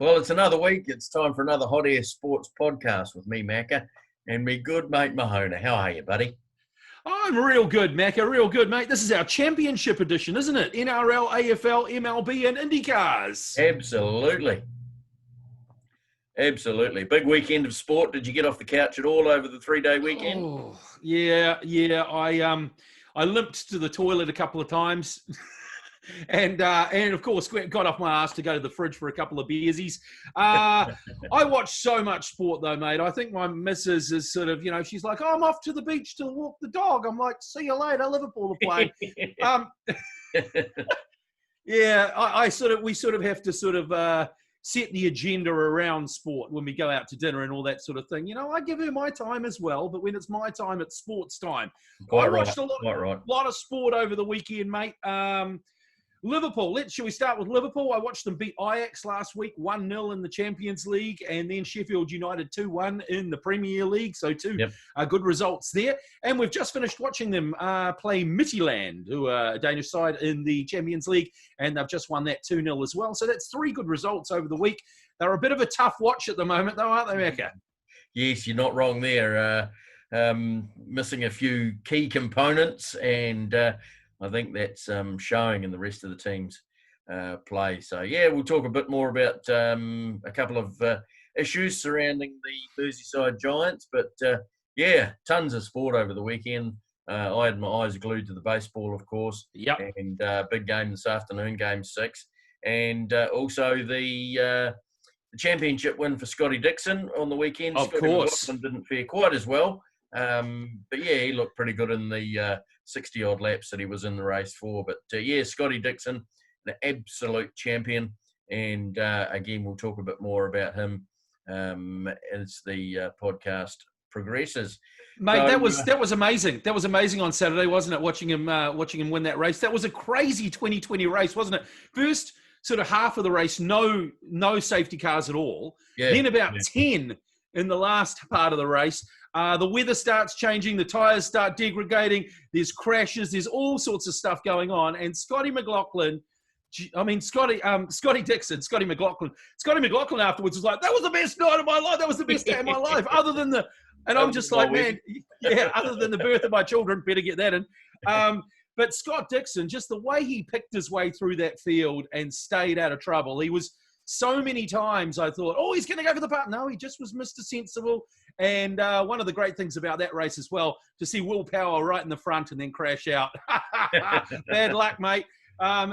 Well, it's another week. It's time for another Hot Air Sports podcast with me, Macca, and me good mate Mahona. How are you, buddy? I'm real good, Macca. Real good, mate. This is our championship edition, isn't it? NRL, AFL, MLB, and IndyCars. Absolutely. Absolutely. Big weekend of sport. Did you get off the couch at all over the 3-day weekend? Oh, yeah. I limped to the toilet a couple of times. And of course, got off my ass to go to the fridge for a couple of beersies. I watch so much sport, though, mate. I think my missus is sort of, she's like, "Oh, I'm off to the beach to walk the dog." I'm like, "See you later, Liverpool are playing." We sort of have to sort of set the agenda around sport when we go out to dinner and all that sort of thing. I give her my time as well, but when it's my time, it's sports time. I watched a lot of sport over the weekend, mate. Liverpool. Shall we start with Liverpool? I watched them beat Ajax last week, 1-0 in the Champions League, and then Sheffield United 2-1 in the Premier League. So two good results there. And we've just finished watching them play Midtjylland, who are a Danish side in the Champions League, and they've just won that 2-0 as well. So that's three good results over the week. They're a bit of a tough watch at the moment, though, aren't they, Macca? Yes, you're not wrong there. Missing a few key components, and I think that's showing in the rest of the team's play. So, we'll talk a bit more about a couple of issues surrounding the Merseyside Giants. But, tons of sport over the weekend. I had my eyes glued to the baseball, of course. Yep. And big game this afternoon, Game 6. And also the championship win for Scotty Dixon on the weekend. Of course. McLaughlin didn't fare quite as well. But he looked pretty good in the 60-odd laps that he was in the race for. But, Scotty Dixon, an absolute champion. And, again, we'll talk a bit more about him as the podcast progresses. Mate, so, that was amazing. That was amazing on Saturday, wasn't it? Watching him win that race. That was a crazy 2020 race, wasn't it? First sort of half of the race, no safety cars at all. Yeah, then about 10 in the last part of the race. The weather starts changing, the tyres start degrading, there's crashes, there's all sorts of stuff going on. And Scotty McLaughlin afterwards was like, "That was the best night of my life. That was the best day of my life." Other than the birth of my children, better get that in. But Scott Dixon, just the way he picked his way through that field and stayed out of trouble. He was so many times I thought, "Oh, he's going to go for the putt." No, he just was Mr. Sensible. And one of the great things about that race as well, to see Will Power right in the front and then crash out. Bad luck, mate.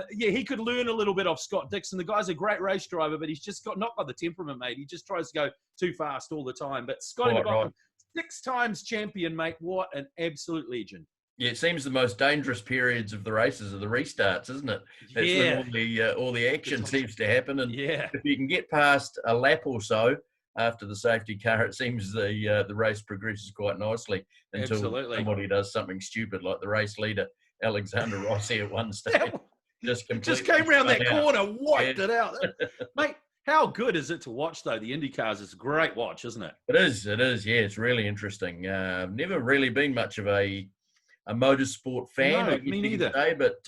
He could learn a little bit off Scott Dixon. The guy's a great race driver, but he's just not got the temperament, mate. He just tries to go too fast all the time. But Scotty McLaughlin, 6 times champion, mate. What an absolute legend. Yeah, it seems the most dangerous periods of the races are the restarts, isn't it? That's when all the action seems to happen. And if you can get past a lap or so after the safety car, it seems the race progresses quite nicely until somebody does something stupid, like the race leader, Alexander Rossi, at one stage. Just came around that corner, wiped it out. Mate, how good is it to watch, though? The IndyCars is a great watch, isn't it? It is. Yeah, it's really interesting. Never really been much of a motorsport fan. No, me neither. But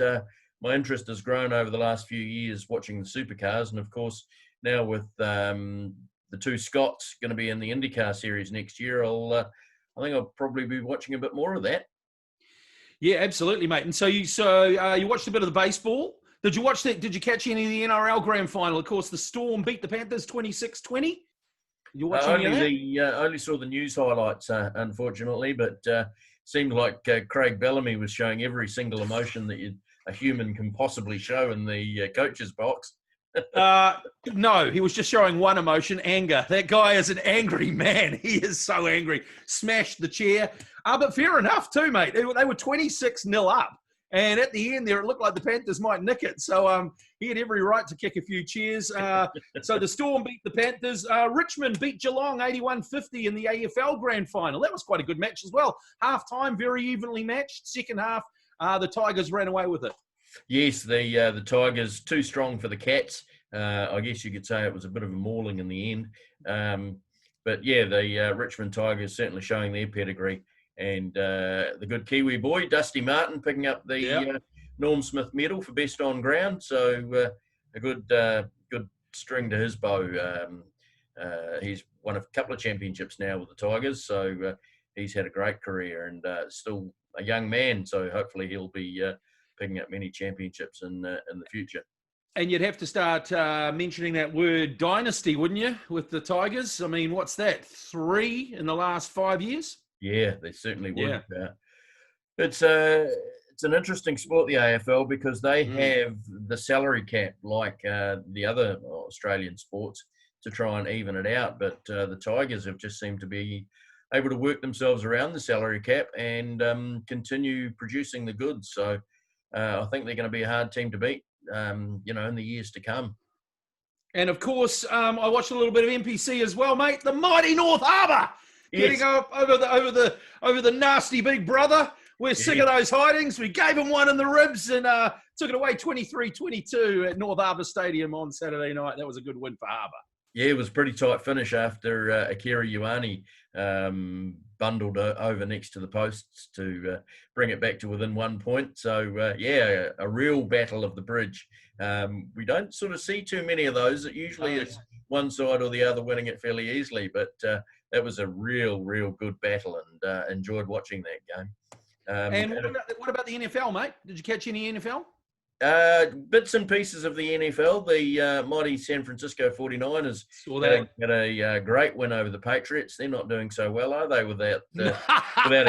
my interest has grown over the last few years watching the supercars. And, of course, now with the two Scots going to be in the IndyCar series next year, I think I'll probably be watching a bit more of that. Yeah, absolutely, mate. And so you watched a bit of the baseball. Did you watch that? Did you catch any of the NRL Grand Final? Of course, the Storm beat the Panthers 26-20. You watching any of that? I only saw the news highlights, unfortunately, but seemed like Craig Bellamy was showing every single emotion that a human can possibly show in the coach's box. No, he was just showing one emotion, anger. That guy is an angry man. He is so angry. Smashed the chair. But fair enough too, mate. They were 26-0 up. And at the end there, it looked like the Panthers might nick it. So he had every right to kick a few cheers. So the Storm beat the Panthers. Richmond beat Geelong 81-50 in the AFL Grand Final. That was quite a good match as well. Half-time, very evenly matched. Second half, the Tigers ran away with it. Yes, the Tigers, too strong for the Cats. I guess you could say it was a bit of a mauling in the end. But the Richmond Tigers certainly showing their pedigree. And the good Kiwi boy, Dusty Martin, picking up the Norm Smith medal for best on ground. So a good string to his bow. He's won a couple of championships now with the Tigers, so he's had a great career and still a young man. So hopefully he'll be picking up many championships in the future. And you'd have to start mentioning that word dynasty, wouldn't you, with the Tigers? I mean, what's that, 3 in the last 5 years? Yeah, they certainly would. Yeah. It's an interesting sport, the AFL, because they have the salary cap like the other Australian sports to try and even it out. But the Tigers have just seemed to be able to work themselves around the salary cap and continue producing the goods. So I think they're going to be a hard team to beat, in the years to come. And of course, I watched a little bit of NPC as well, mate. The mighty North Harbour getting up over the nasty Big Brother. We're sick of those hidings. We gave them one in the ribs and took it away 23-22 at North Harbour Stadium on Saturday night. That was a good win for Harbour. Yeah, it was a pretty tight finish after Akira Ioane bundled over next to the posts to bring it back to within 1 point. So, a real battle of the bridge. We don't sort of see too many of those. It usually is one side or the other winning it fairly easily, but that was a real good battle and enjoyed watching that game. And what about the NFL, mate? Did you catch any NFL? Bits and pieces of the NFL. The mighty San Francisco 49ers had a great win over the Patriots. They're not doing so well, are they, without a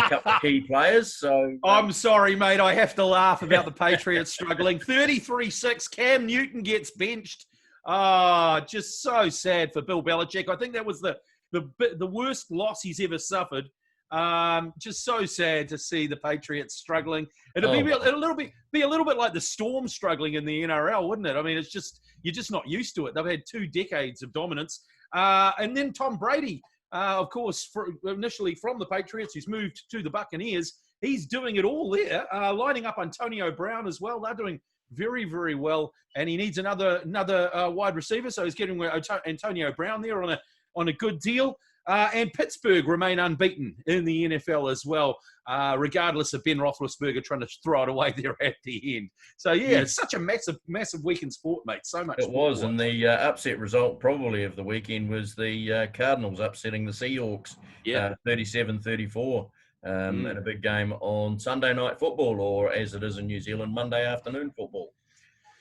couple of key players? So I'm sorry, mate. I have to laugh about the Patriots struggling. 33-6. Cam Newton gets benched. Just so sad for Bill Belichick. I think that was the worst loss he's ever suffered. Just so sad to see the Patriots struggling. It'll be a little bit like the Storm struggling in the NRL, wouldn't it? I mean, you're just not used to it. They've had 2 decades of dominance. And then Tom Brady, of course, initially from the Patriots, who's moved to the Buccaneers. He's doing it all there, lining up Antonio Brown as well. They're doing very, very well. And he needs another wide receiver, so he's getting Antonio Brown there on a good deal. And Pittsburgh remain unbeaten in the NFL as well, regardless of Ben Roethlisberger trying to throw it away there at the end. So, it's such a massive week in sport, mate. So much. It was, and the upset result probably of the weekend was the Cardinals upsetting the Seahawks 37-34 in a big game on Sunday Night Football, or as it is in New Zealand, Monday afternoon football.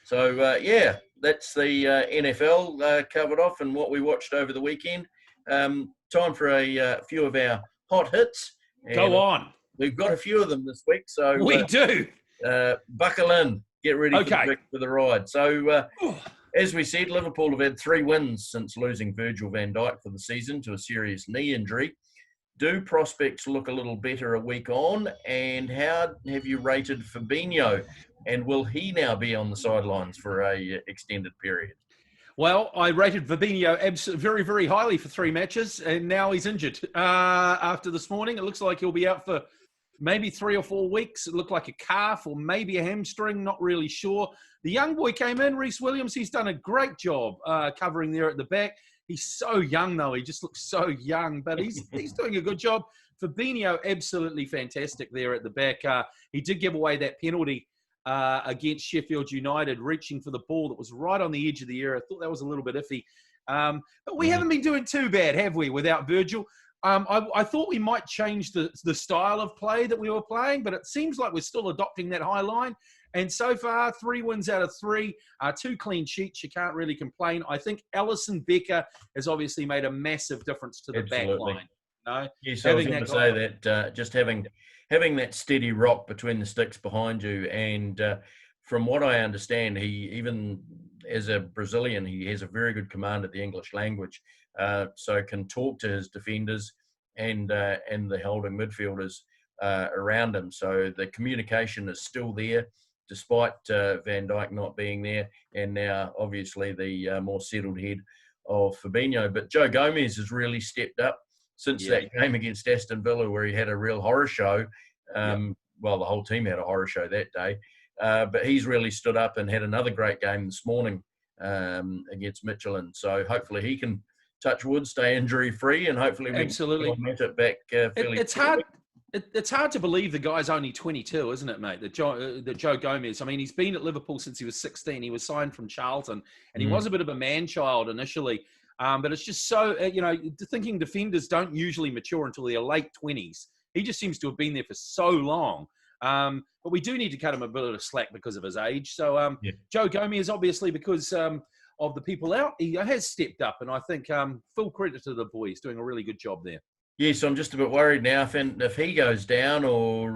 So, that's the NFL covered off and what we watched over the weekend. Time for a few of our hot hits. Go on. We've got a few of them this week, so we do. Buckle in, get ready for the ride. So, as we said, Liverpool have had 3 wins since losing Virgil van Dijk for the season to a serious knee injury. Do prospects look a little better a week on? And how have you rated Fabinho? And will he now be on the sidelines for a extended period? Well, I rated Fabinho very, very highly for 3 matches, and now he's injured. After this morning, it looks like he'll be out for maybe 3 or 4 weeks. It looked like a calf or maybe a hamstring, not really sure. The young boy came in, Reece Williams. He's done a great job covering there at the back. He's so young, though. He just looks so young, but he's doing a good job. Fabinho, absolutely fantastic there at the back. He did give away that penalty against Sheffield United, reaching for the ball that was right on the edge of the area. I thought that was a little bit iffy. But we haven't been doing too bad, have we, without Virgil? I thought we might change the style of play that we were playing, but it seems like we're still adopting that high line. And so far, 3 wins out of 3, 2 clean sheets. You can't really complain. I think Alisson Becker has obviously made a massive difference to the back line. No? Yes, I was going to say that just having that steady rock between the sticks behind you, and from what I understand, he, even as a Brazilian, he has a very good command of the English language, so can talk to his defenders and the holding midfielders around him. So the communication is still there, despite Van Dijk not being there, and now obviously the more settled head of Fabinho. But Joe Gomez has really stepped up since that game against Aston Villa, where he had a real horror show. Well, the whole team had a horror show that day. But he's really stood up and had another great game this morning against Michelin. So hopefully he can, touch wood, stay injury-free, and hopefully we can get it back fairly quickly. It's hard to believe the guy's only 22, isn't it, mate? That Joe Gomez. I mean, he's been at Liverpool since he was 16. He was signed from Charlton, and he was a bit of a man-child initially. But it's just so, thinking defenders don't usually mature until their late 20s. He just seems to have been there for so long. But we do need to cut him a bit of slack because of his age. So Joe Gomez, obviously, because of the people out, he has stepped up. And I think full credit to the boys, doing a really good job there. Yes, I'm just a bit worried now if he goes down or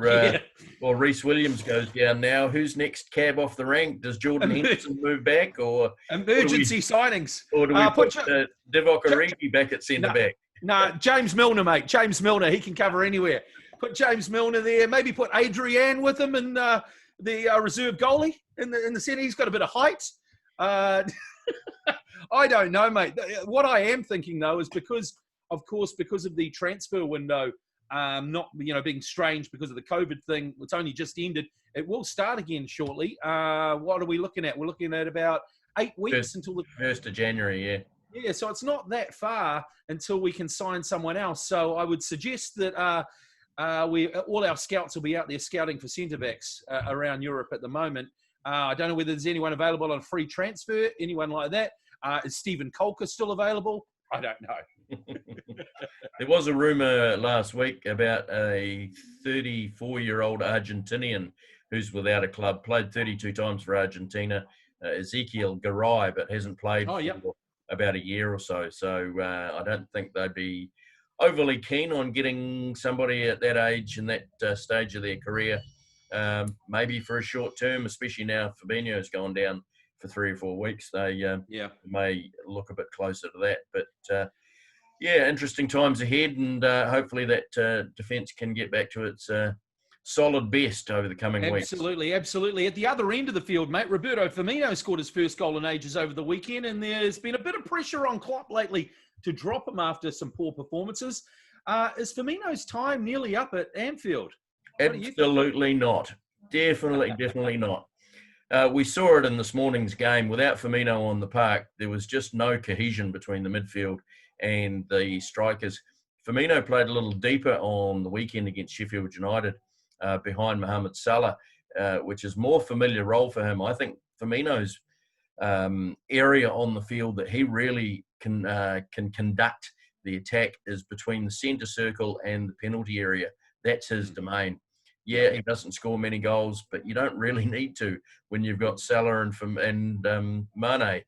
Reece Williams goes down now. Who's next cab off the rank? Does Jordan Henderson move back or emergency signings? Or do we put Divock Origi back at centre back? No, James Milner, mate. James Milner, he can cover anywhere. Put James Milner there. Maybe put Adrian with him and the reserve goalie in the centre. He's got a bit of height. I don't know, mate. What I am thinking though is because of the transfer window not being strange because of the COVID thing, it's only just ended. It will start again shortly. What are we looking at? We're looking at about 8 weeks until the 1st of January. Yeah. Yeah, so it's not that far until we can sign someone else. So I would suggest that all our scouts will be out there scouting for centre backs around Europe at the moment. I don't know whether there's anyone available on a free transfer, anyone like that. Is Stephen Colker still available? I don't know. There was a rumour last week about a 34-year-old Argentinian who's without a club, played 32 times for Argentina, Ezekiel Garay, but hasn't played for about a year or so. So I don't think they'd be overly keen on getting somebody at that age and that stage of their career, maybe for a short term, especially now Fabinho's gone down for 3 or 4 weeks. They may look a bit closer to that. But, interesting times ahead, and hopefully that defence can get back to its solid best over the coming weeks. Absolutely. At the other end of the field, mate, Roberto Firmino scored his first goal in ages over the weekend, and there's been a bit of pressure on Klopp lately to drop him after some poor performances. Is Firmino's time nearly up at Anfield? Absolutely not. Definitely not. We saw it in this morning's game. Without Firmino on the park, there was just no cohesion between the midfield and the strikers. Firmino played a little deeper on the weekend against Sheffield United behind Mohamed Salah, which is more familiar role for him. I think Firmino's area on the field that he really can conduct the attack is between the centre circle and the penalty area. That's his domain. Yeah, he doesn't score many goals, but you don't really need to when you've got Salah and Mane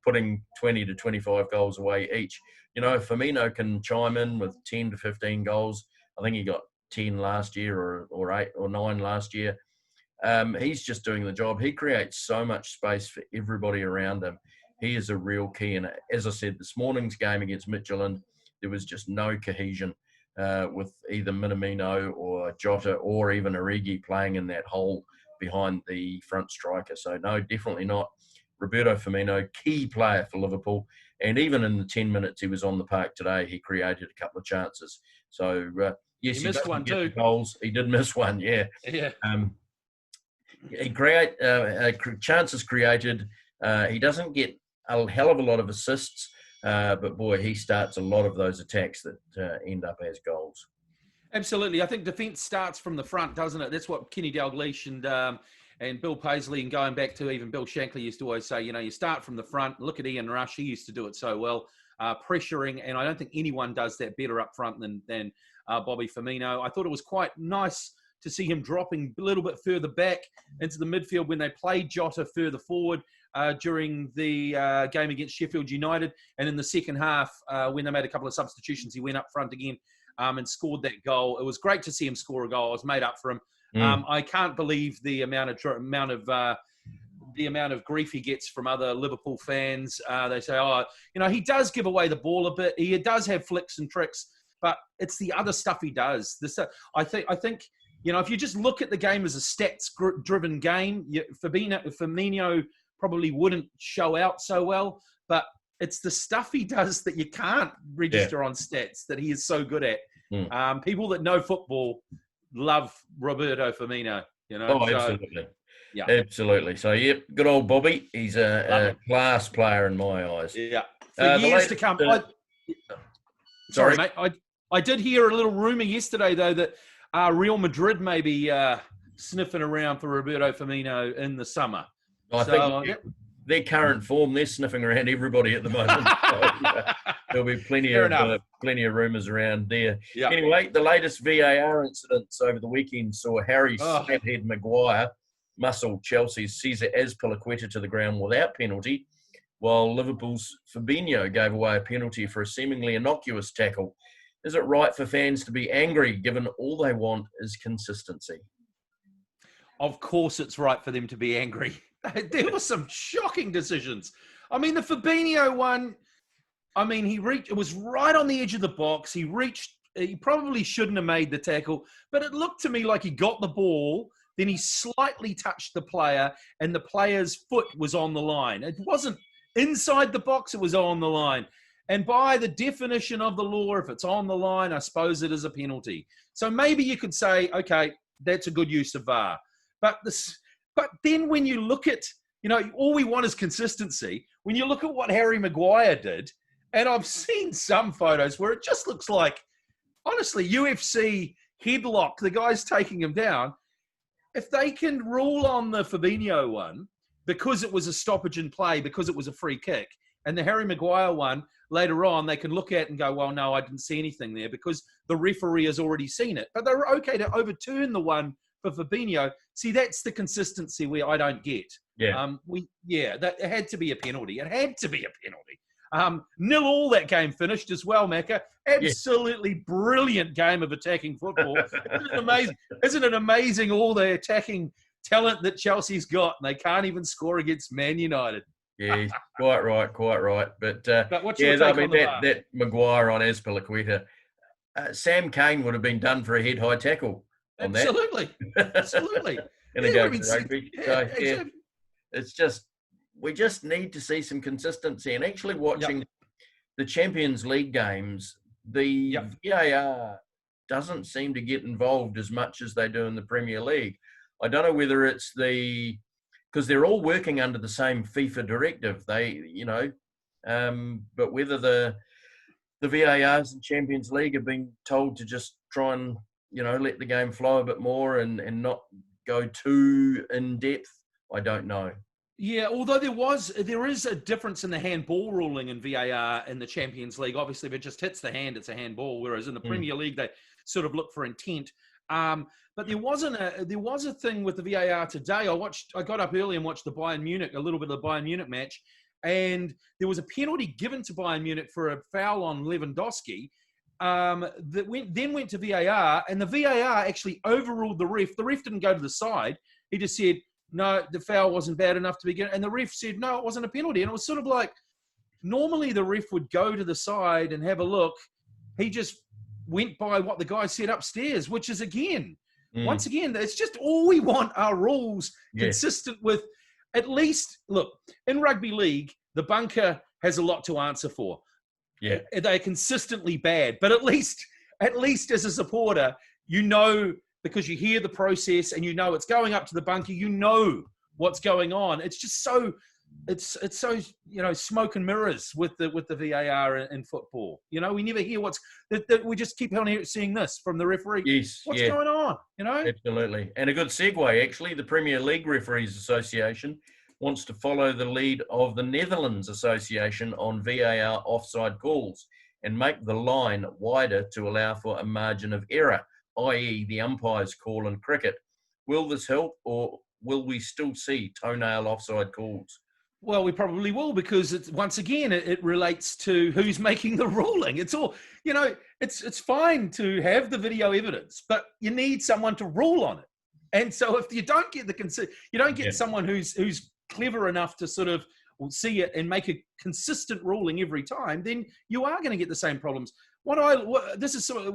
putting 20 to 25 goals away each. Firmino can chime in with 10 to 15 goals. I think he got 10 last year or 8 or 9 last year. He's just doing the job. He creates so much space for everybody around him. He is a real key. And as I said, this morning's game against Midtjylland, there was just no cohesion with either Minamino or Jota or even Origi playing in that hole behind the front striker. So no, definitely not. Roberto Firmino, key player for Liverpool. And even in the 10 minutes he was on the park today, he created a couple of chances. So, yes, he missed one too. Goals. He did miss one, yeah. He chances created. He doesn't get a hell of a lot of assists, but boy, he starts a lot of those attacks that end up as goals. Absolutely. I think defence starts from the front, doesn't it? That's what Kenny Dalglish and Bill Paisley, and going back to even Bill Shankly, used to always say, you start from the front. Look at Ian Rush. He used to do it so well, pressuring, and I don't think anyone does that better up front than Bobby Firmino. I thought it was quite nice to see him dropping a little bit further back into the midfield when they played Jota further forward during the game against Sheffield United. And in the second half, when they made a couple of substitutions, he went up front again and scored that goal. It was great to see him score a goal. I was made up for him. I can't believe the amount of grief he gets from other Liverpool fans. They say, he does give away the ball a bit. He does have flicks and tricks, but it's the other stuff he does. I think if you just look at the game as a stats-driven game, Firmino probably wouldn't show out so well, but it's the stuff he does that you can't register on stats that he is so good at. People that know football love Roberto Firmino. Absolutely. Yeah, absolutely. So, good old Bobby. He's a class player in my eyes. Yeah. For years to come. Sorry, mate. I did hear a little rumour yesterday, though, that Real Madrid maybe sniffing around for Roberto Firmino in the summer. I think their current form, they're sniffing around everybody at the moment. So, there'll be plenty of rumours around there. Yep. Anyway, the latest VAR incidents over the weekend saw Harry Snathead Maguire muscle Chelsea's Cesar Azpilicueta to the ground without penalty, while Liverpool's Fabinho gave away a penalty for a seemingly innocuous tackle. Is it right for fans to be angry, given all they want is consistency? Of course it's right for them to be angry. There were some shocking decisions. I mean, the Fabinho one, I mean, it was right on the edge of the box. He probably shouldn't have made the tackle, but it looked to me like he got the ball, then he slightly touched the player, and the player's foot was on the line. It wasn't inside the box, it was on the line. And by the definition of the law, if it's on the line, I suppose it is a penalty. So maybe you could say, okay, that's a good use of VAR. But then when you look at, all we want is consistency. When you look at what Harry Maguire did, and I've seen some photos where it just looks like, honestly, UFC headlock, the guy's taking him down. If they can rule on the Fabinho one, because it was a stoppage in play, because it was a free kick, and the Harry Maguire one, later on, they can look at and go, well, no, I didn't see anything there because the referee has already seen it. But they were okay to overturn the one for Fabinho. See, that's the consistency where I don't get. Yeah. That it had to be a penalty. It had to be a penalty. 0-0 that game finished as well, Macca. Absolutely brilliant game of attacking football. Isn't it amazing? Isn't it amazing all the attacking talent that Chelsea's got? And they can't even score against Man United. Yeah, quite right. But what's your take on that Maguire on Azpilicueta, Sam Cane would have been done for a head-high tackle on Absolutely. In a game of rugby. It's just, we just need to see some consistency. And actually watching the Champions League games, the VAR doesn't seem to get involved as much as they do in the Premier League. I don't know whether it's because they're all working under the same FIFA directive. But whether the VARs in Champions League have been told to just try and, let the game flow a bit more and not go too in depth, I don't know. Yeah, although there is a difference in the handball ruling in VAR in the Champions League. Obviously, if it just hits the hand, it's a handball. Whereas in the Premier League, they sort of look for intent. But there was a thing with the VAR today. I got up early and watched a little bit of the Bayern Munich match, and there was a penalty given to Bayern Munich for a foul on Lewandowski that went to VAR, and the VAR actually overruled the ref. The ref didn't go to the side. He just said, no, the foul wasn't bad enough to begin. And the ref said, no, it wasn't a penalty. And it was sort of like, normally the ref would go to the side and have a look. He just went by what the guy said upstairs, which is, once again, it's just all we want are rules consistent with, at least, look, in rugby league, the bunker has a lot to answer for. Yeah. They're consistently bad. But at least as a supporter, because you hear the process and it's going up to the bunker, what's going on. It's just so, it's so, smoke and mirrors with the VAR in football. We never hear we just keep on seeing this from the referee. Yes. What's going on? Absolutely. And a good segue, actually, the Premier League Referees Association wants to follow the lead of the Netherlands Association on VAR offside calls and make the line wider to allow for a margin of error, i.e. the umpire's call in cricket. Will this help, or will we still see toenail offside calls? Well, we probably will, because once again, it relates to who's making the ruling. It's all, it's fine to have the video evidence, but you need someone to rule on it. And so if you don't get someone who's clever enough to sort of see it and make a consistent ruling every time, then you are going to get the same problems. We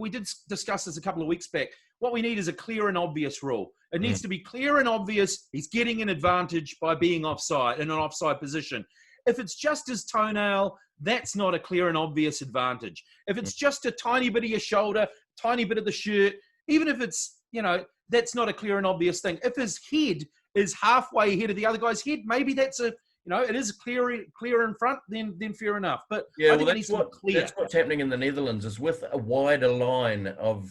did discuss this a couple of weeks back. What we need is a clear and obvious rule. It needs to be clear and obvious. He's getting an advantage by being offside, in an offside position. If it's just his toenail, that's not a clear and obvious advantage. If it's just a tiny bit of your shoulder, tiny bit of the shirt, even if it's, that's not a clear and obvious thing. If his head is halfway ahead of the other guy's head, maybe that's it is clear in front, then fair enough. But I think that's what's happening in the Netherlands is with a wider line of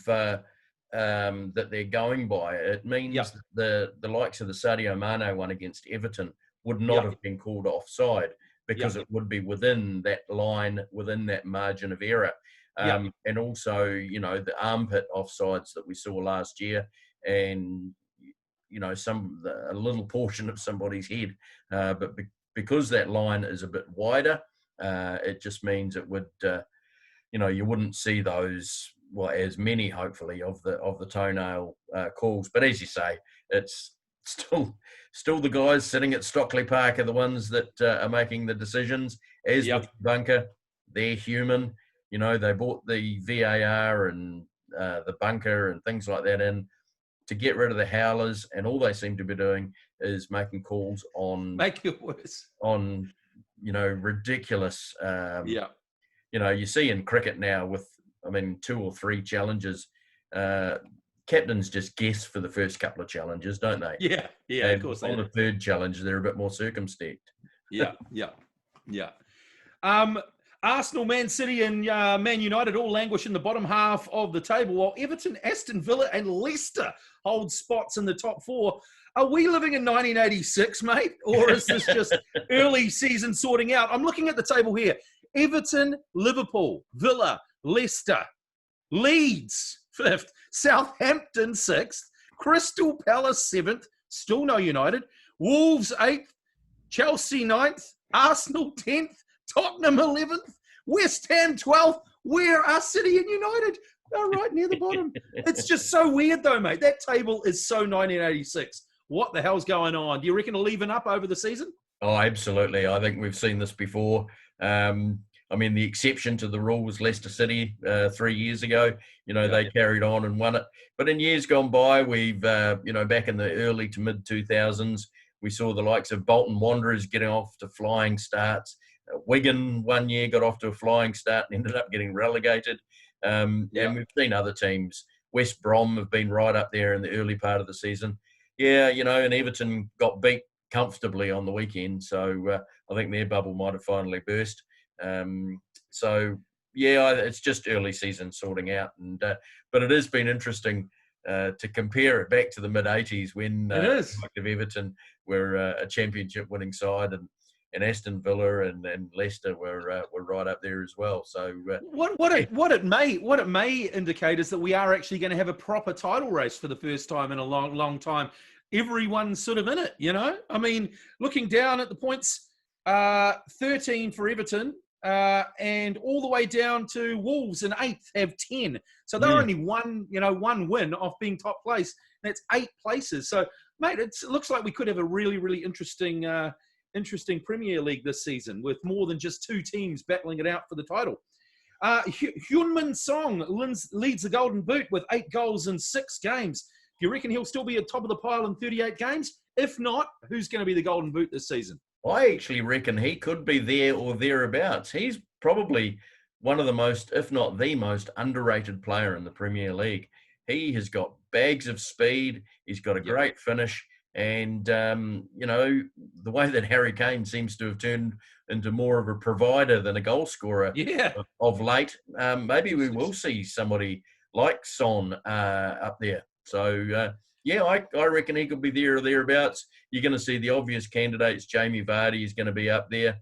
that they're going by, it means the likes of the Sadio Mane one against Everton would not have been called offside, because it would be within that line, within that margin of error. And also, the armpit offsides that we saw last year, and a little portion of somebody's head, but because that line is a bit wider, it just means it would, you wouldn't see those, as many, hopefully, of the toenail calls. But as you say, it's still the guys sitting at Stockley Park are the ones that are making the decisions. As with bunker, they're human. They bought the VAR and the bunker and things like that in to get rid of the howlers, and all they seem to be doing is making calls on ridiculous. You see in cricket now with, 2 or 3 challenges, captains just guess for the first couple of challenges, don't they? Yeah, and of course. On the third challenge, they're a bit more circumspect. Yeah. Arsenal, Man City, and Man United all languish in the bottom half of the table, while Everton, Aston Villa, and Leicester hold spots in the top 4. Are we living in 1986, mate? Or is this just early season sorting out? I'm looking at the table here. Everton, Liverpool, Villa, Leicester, Leeds, 5th, Southampton, 6th, Crystal Palace, 7th, still no United, Wolves, 8th, Chelsea, 9th, Arsenal, 10th, Tottenham, 11th, West Ham, 12th. Where are City and United? They're right near the bottom. It's just so weird, though, mate. That table is so 1986. What the hell's going on? Do you reckon it'll even up over the season? Oh, absolutely. I think we've seen this before. The exception to the rule was Leicester City 3 years ago. They carried on and won it. But in years gone by, we've, back in the early to mid-2000s, we saw the likes of Bolton Wanderers getting off to flying starts. Wigan one year got off to a flying start and ended up getting relegated. And we've seen other teams. West Brom have been right up there in the early part of the season. And Everton got beat comfortably on the weekend. So I think their bubble might have finally burst. It's just early season sorting out. But it has been interesting to compare it back to the mid-'80s when Everton were a championship-winning side, and Aston Villa and Leicester were right up there as well. So what it may indicate is that we are actually going to have a proper title race for the first time in a long time. Everyone's sort of in it, looking down at the points, 13 for Everton, and all the way down to Wolves in 8th have 10. So they're only one win off being top place. That's 8 places. So, mate, it looks like we could have a really, really interesting Premier League this season with more than just 2 teams battling it out for the title. Heung-min Son leads the Golden Boot with 8 goals in 6 games. Do you reckon he'll still be at top of the pile in 38 games? If not, who's going to be the Golden Boot this season? I actually reckon he could be there or thereabouts. He's probably one of the most, if not the most, underrated player in the Premier League. He has got bags of speed. He's got a great finish. And, the way that Harry Kane seems to have turned into more of a provider than a goal scorer of late, maybe we will see somebody like Son up there. So, I reckon he could be there or thereabouts. You're going to see the obvious candidates. Jamie Vardy is going to be up there.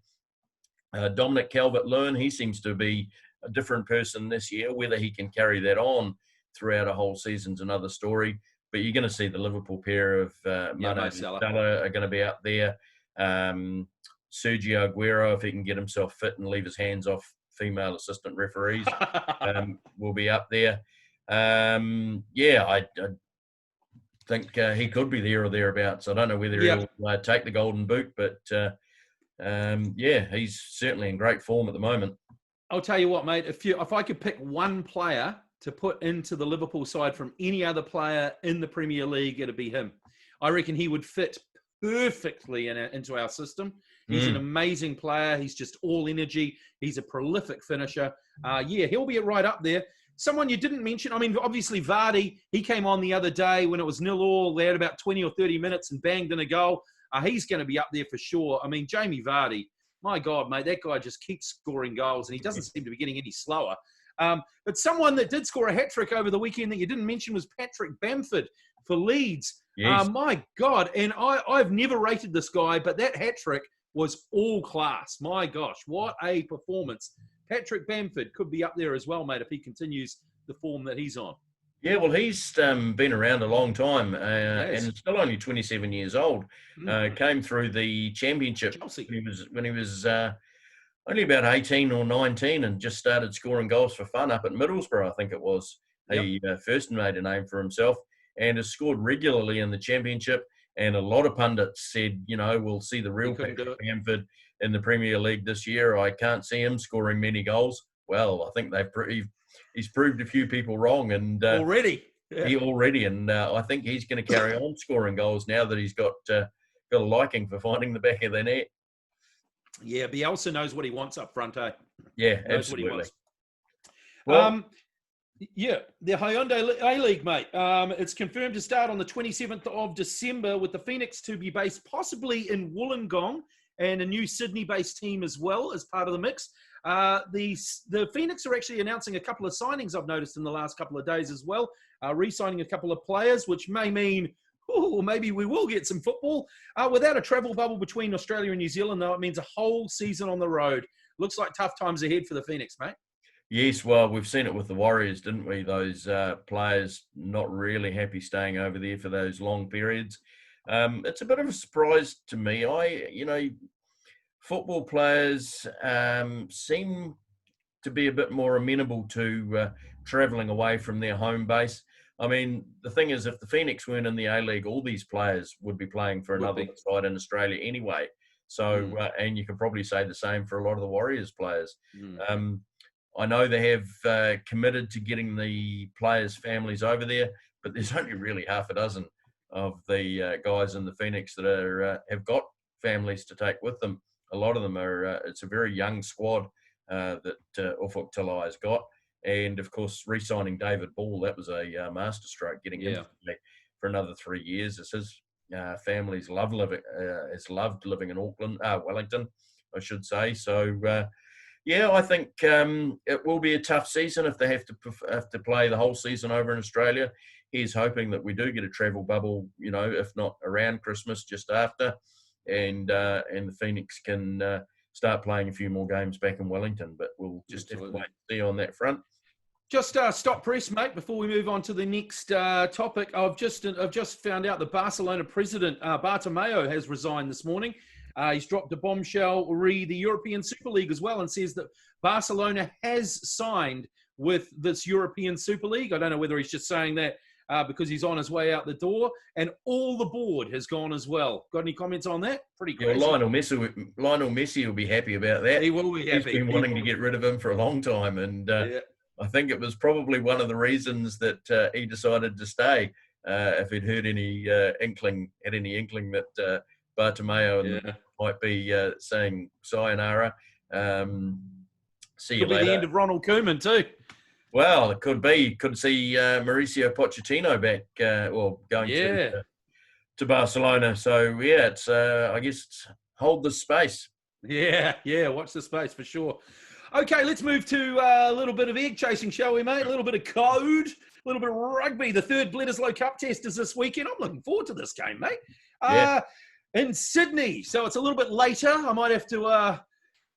Dominic Calvert-Lewin, he seems to be a different person this year. Whether he can carry that on throughout a whole season's another story. But you're going to see the Liverpool pair of Mahon and Salah are going to be up there. Sergio Aguero, if he can get himself fit and leave his hands off female assistant referees, will be up there. I think he could be there or thereabouts. I don't know whether he'll take the Golden Boot, but he's certainly in great form at the moment. I'll tell you what, mate, if I could pick one player to put into the Liverpool side from any other player in the Premier League, it'd be him. I reckon he would fit perfectly into our system. He's an amazing player. He's just all energy. He's a prolific finisher. He'll be right up there. Someone you didn't mention, obviously Vardy, he came on the other day when it was 0-0. They had about 20 or 30 minutes and banged in a goal. He's going to be up there for sure. Jamie Vardy, my God, mate, that guy just keeps scoring goals and he doesn't seem to be getting any slower. But someone that did score a hat-trick over the weekend that you didn't mention was Patrick Bamford for Leeds. Yes. My God. And I've never rated this guy, but that hat-trick was all class. My gosh, what a performance. Patrick Bamford could be up there as well, mate, if he continues the form that he's on. Yeah, well, he's been around a long time and still only 27 years old. Came through the championship Chelsea. when he was only about 18 or 19 and just started scoring goals for fun up at Middlesbrough, I think it was. Yep. He first made a name for himself and has scored regularly in the championship. And a lot of pundits said, we'll see the real Patrick Bamford in the Premier League this year. I can't see him scoring many goals. Well, I think he's proved a few people wrong, and already, and I think he's going to carry on scoring goals now that he's got a liking for finding the back of the net. Yeah, Bielsa knows what he wants up front, eh? Yeah, knows absolutely. What he wants. Well, the Hyundai A-League, mate. It's confirmed to start on the 27th of December with the Phoenix to be based possibly in Wollongong and a new Sydney-based team as well as part of the mix. The Phoenix are actually announcing a couple of signings I've noticed in the last couple of days as well, re-signing a couple of players, which may mean maybe we will get some football. Without a travel bubble between Australia and New Zealand, though, it means a whole season on the road. Looks like tough times ahead for the Phoenix, mate. Yes, well, we've seen it with the Warriors, didn't we? Those players not really happy staying over there for those long periods. It's a bit of a surprise to me. Football players seem to be a bit more amenable to travelling away from their home base. I mean, the thing is, if the Phoenix weren't in the A-League, all these players would be playing for another side in Australia anyway. So, and you can probably say the same for a lot of the Warriors players. I know they have committed to getting the players' families over there, but there's only really half a dozen of the guys in the Phoenix that have got families to take with them. A lot of them it's a very young squad that Ufuk Talai has got. And, of course, re-signing David Ball, that was a masterstroke, getting him for another 3 years. It's his family's has loved living in Wellington, I should say. So, I think it will be a tough season if they have to play the whole season over in Australia. He's hoping that we do get a travel bubble, if not around Christmas, just after, and the Phoenix can start playing a few more games back in Wellington. But we'll just have to wait and see on that front. Just stop press, mate, before we move on to the next topic. I've just found out the Barcelona president, Bartomeu, has resigned this morning. He's dropped a bombshell re the European Super League as well and says that Barcelona has signed with this European Super League. I don't know whether he's just saying that because he's on his way out the door. And all the board has gone as well. Got any comments on that? Pretty crazy. Yeah, Lionel Messi will be happy about that. He will be happy. He's been wanting to get rid of him for a long time. And I think it was probably one of the reasons that he decided to stay. If he'd heard any inkling that Bartomeu might be saying sayonara. See you later. Could be the end of Ronald Koeman too. Well, it could be. Could see Mauricio Pochettino back going to Barcelona. So, it's I guess hold the space. Yeah, watch the space for sure. Okay, let's move to a little bit of egg chasing, shall we, mate? A little bit of code, a little bit of rugby. The third Bledisloe Cup Test is this weekend. I'm looking forward to this game, mate. In Sydney, so it's a little bit later. I might have to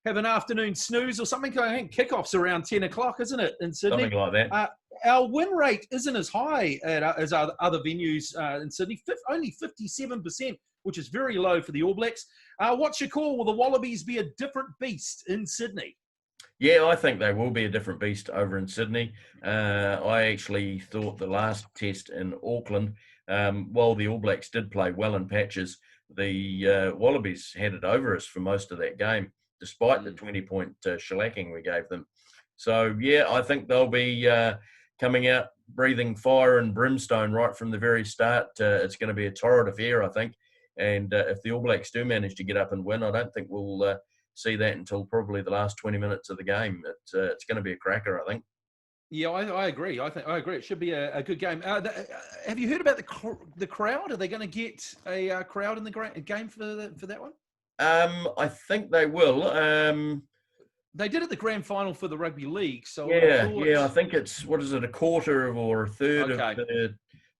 have an afternoon snooze or something. I think kickoff's around 10 o'clock, isn't it, in Sydney? Something like that. Our win rate isn't as high as other venues in Sydney, only 57%, which is very low for the All Blacks. What's your call? Will the Wallabies be a different beast in Sydney? Yeah, I think they will be a different beast over in Sydney. I actually thought the last test in Auckland, while the All Blacks did play well in patches, the Wallabies had it over us for most of that game, despite the 20-point shellacking we gave them. So, I think they'll be coming out breathing fire and brimstone right from the very start. It's going to be a torrid affair, I think. And if the All Blacks do manage to get up and win, I don't think we'll see that until probably the last 20 minutes of the game. It's going to be a cracker, I think. Yeah, I agree. I agree. It should be a good game. Have you heard about the crowd? Are they going to get a crowd in the game for that one? I think they will. They did it the grand final for the rugby league, so I would Yeah, have thought. yeah. I think it's, what is it, a quarter of or a third of Okay,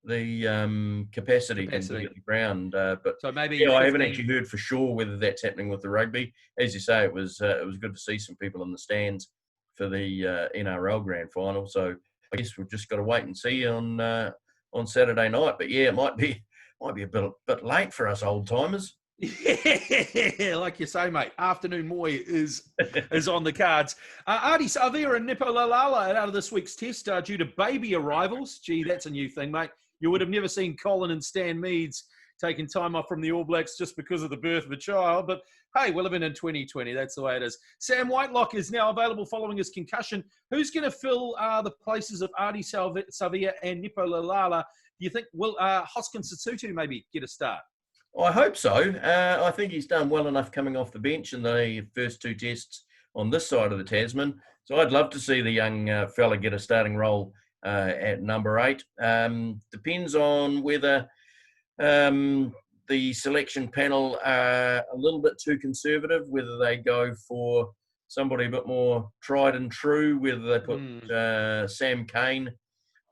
the capacity can be capacity. at the ground. But So maybe yeah, I haven't 15. actually heard for sure whether that's happening with the rugby. As you say, it was good to see some people in the stands for the NRL grand final. So I guess we've just got to wait and see on Saturday night. But yeah, it might be a bit late for us old timers. Yeah, like you say, mate. Afternoon Moy is on the cards. Ardie Savea and Nipo Lalala are out of this week's test due to baby arrivals. Gee, that's a new thing, mate. You would have never seen Colin and Stan Meads taking time off from the All Blacks just because of the birth of a child. But hey, we're living in 2020. That's the way it is. Sam Whitelock is now available following his concussion. Who's going to fill the places of Ardie Savea and Nipo Lalala? Do you think will Hoskins Sotutu maybe get a start? I hope so. I think he's done well enough coming off the bench in the first two tests on this side of the Tasman. So I'd love to see the young fella get a starting role at number 8. Depends on whether the selection panel are a little bit too conservative, whether they go for somebody a bit more tried and true, whether they put Sam Cane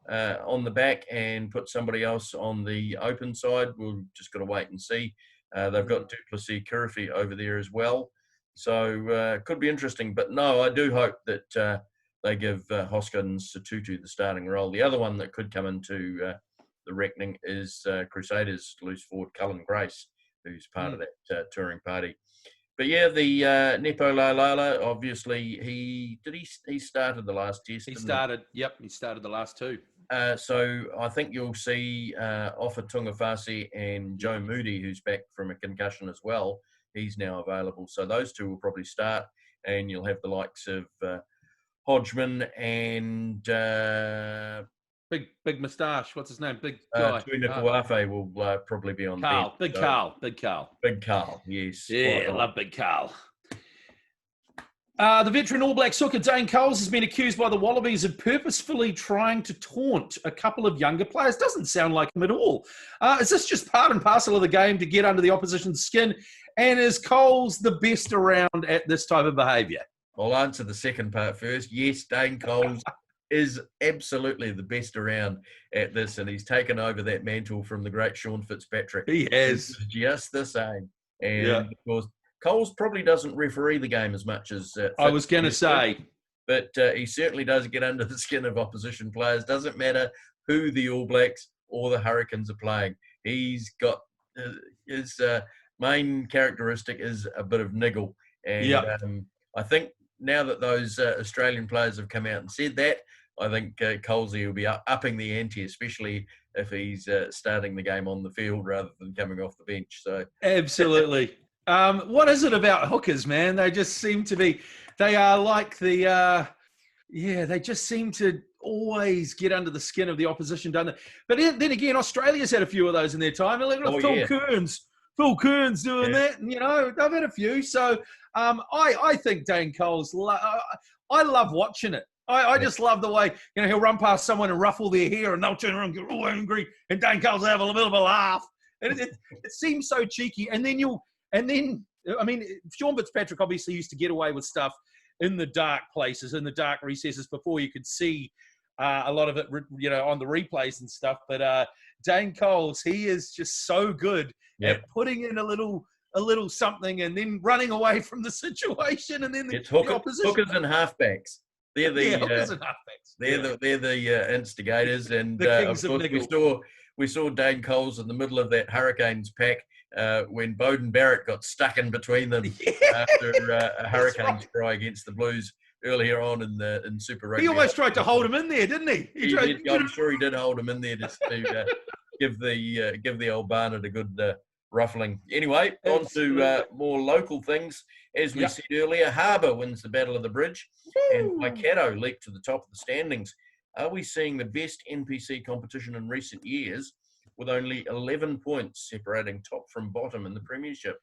on the back and put somebody else on the open side. We've just got to wait and see. They've got Du Plessis-Curify over there as well. So could be interesting. But no, I do hope that they give Hoskins Sotutu the starting role. The other one that could come into the reckoning is Crusaders loose forward Cullen Grace, who's part of that touring party. But yeah, the Nepo Lalala, obviously, he started the last test. He started the last two. So I think you'll see Ofa Tungafasi and Joe Moody, who's back from a concussion as well. He's now available. So those two will probably start, and you'll have the likes of Hodgman and big moustache. What's his name? Big guy. Tui Nukuafe will probably be on Carl. bench. Big Carl. Big Carl, yes. Yeah, I love Big Carl. The veteran All Black hooker Dane Coles has been accused by the Wallabies of purposefully trying to taunt a couple of younger players. Doesn't sound like him at all. Is this just part and parcel of the game to get under the opposition's skin? And is Coles the best around at this type of behaviour? I'll answer the second part first. Yes, Dane Coles is absolutely the best around at this, and he's taken over that mantle from the great Sean Fitzpatrick. He has. He's just the same. And of course, Coles probably doesn't referee the game as much as I was going to say. But he certainly does get under the skin of opposition players. Doesn't matter who the All Blacks or the Hurricanes are playing. He's got his main characteristic is a bit of niggle. And I think now that those Australian players have come out and said that, I think Colesy will be upping the ante, especially if he's starting the game on the field rather than coming off the bench. So absolutely. What is it about hookers, man? They just seem to be, they are like the, they just seem to always get under the skin of the opposition, don't they? But then again, Australia's had a few of those in their time. Look at Phil Kearns doing that, and, they've had a few. So I think Dane Coles, I love watching it. I just love the way, he'll run past someone and ruffle their hair and they'll turn around and get all angry, and Dane Coles will have a little bit of a laugh. And it seems so cheeky. And then Sean Fitzpatrick obviously used to get away with stuff in the dark places, in the dark recesses before you could see a lot of it, on the replays and stuff. But Dane Coles, he is just so good at putting in a little something and then running away from the situation, and then the opposition. Hookers and halfbacks. They're the hookers and halfbacks. They're the instigators, and the kings of course we saw Dane Coles in the middle of that Hurricanes pack when Bowden Barrett got stuck in between them after a Hurricanes try against the Blues earlier on in Super Rugby. He almost tried to hold him in there, didn't he? I'm sure he did hold him in there just to give the old Barnett a good ruffling. Anyway, on to more local things. As we said earlier, Harbour wins the Battle of the Bridge, and Waikato leap to the top of the standings. Are we seeing the best NPC competition in recent years, with only 11 points separating top from bottom in the Premiership?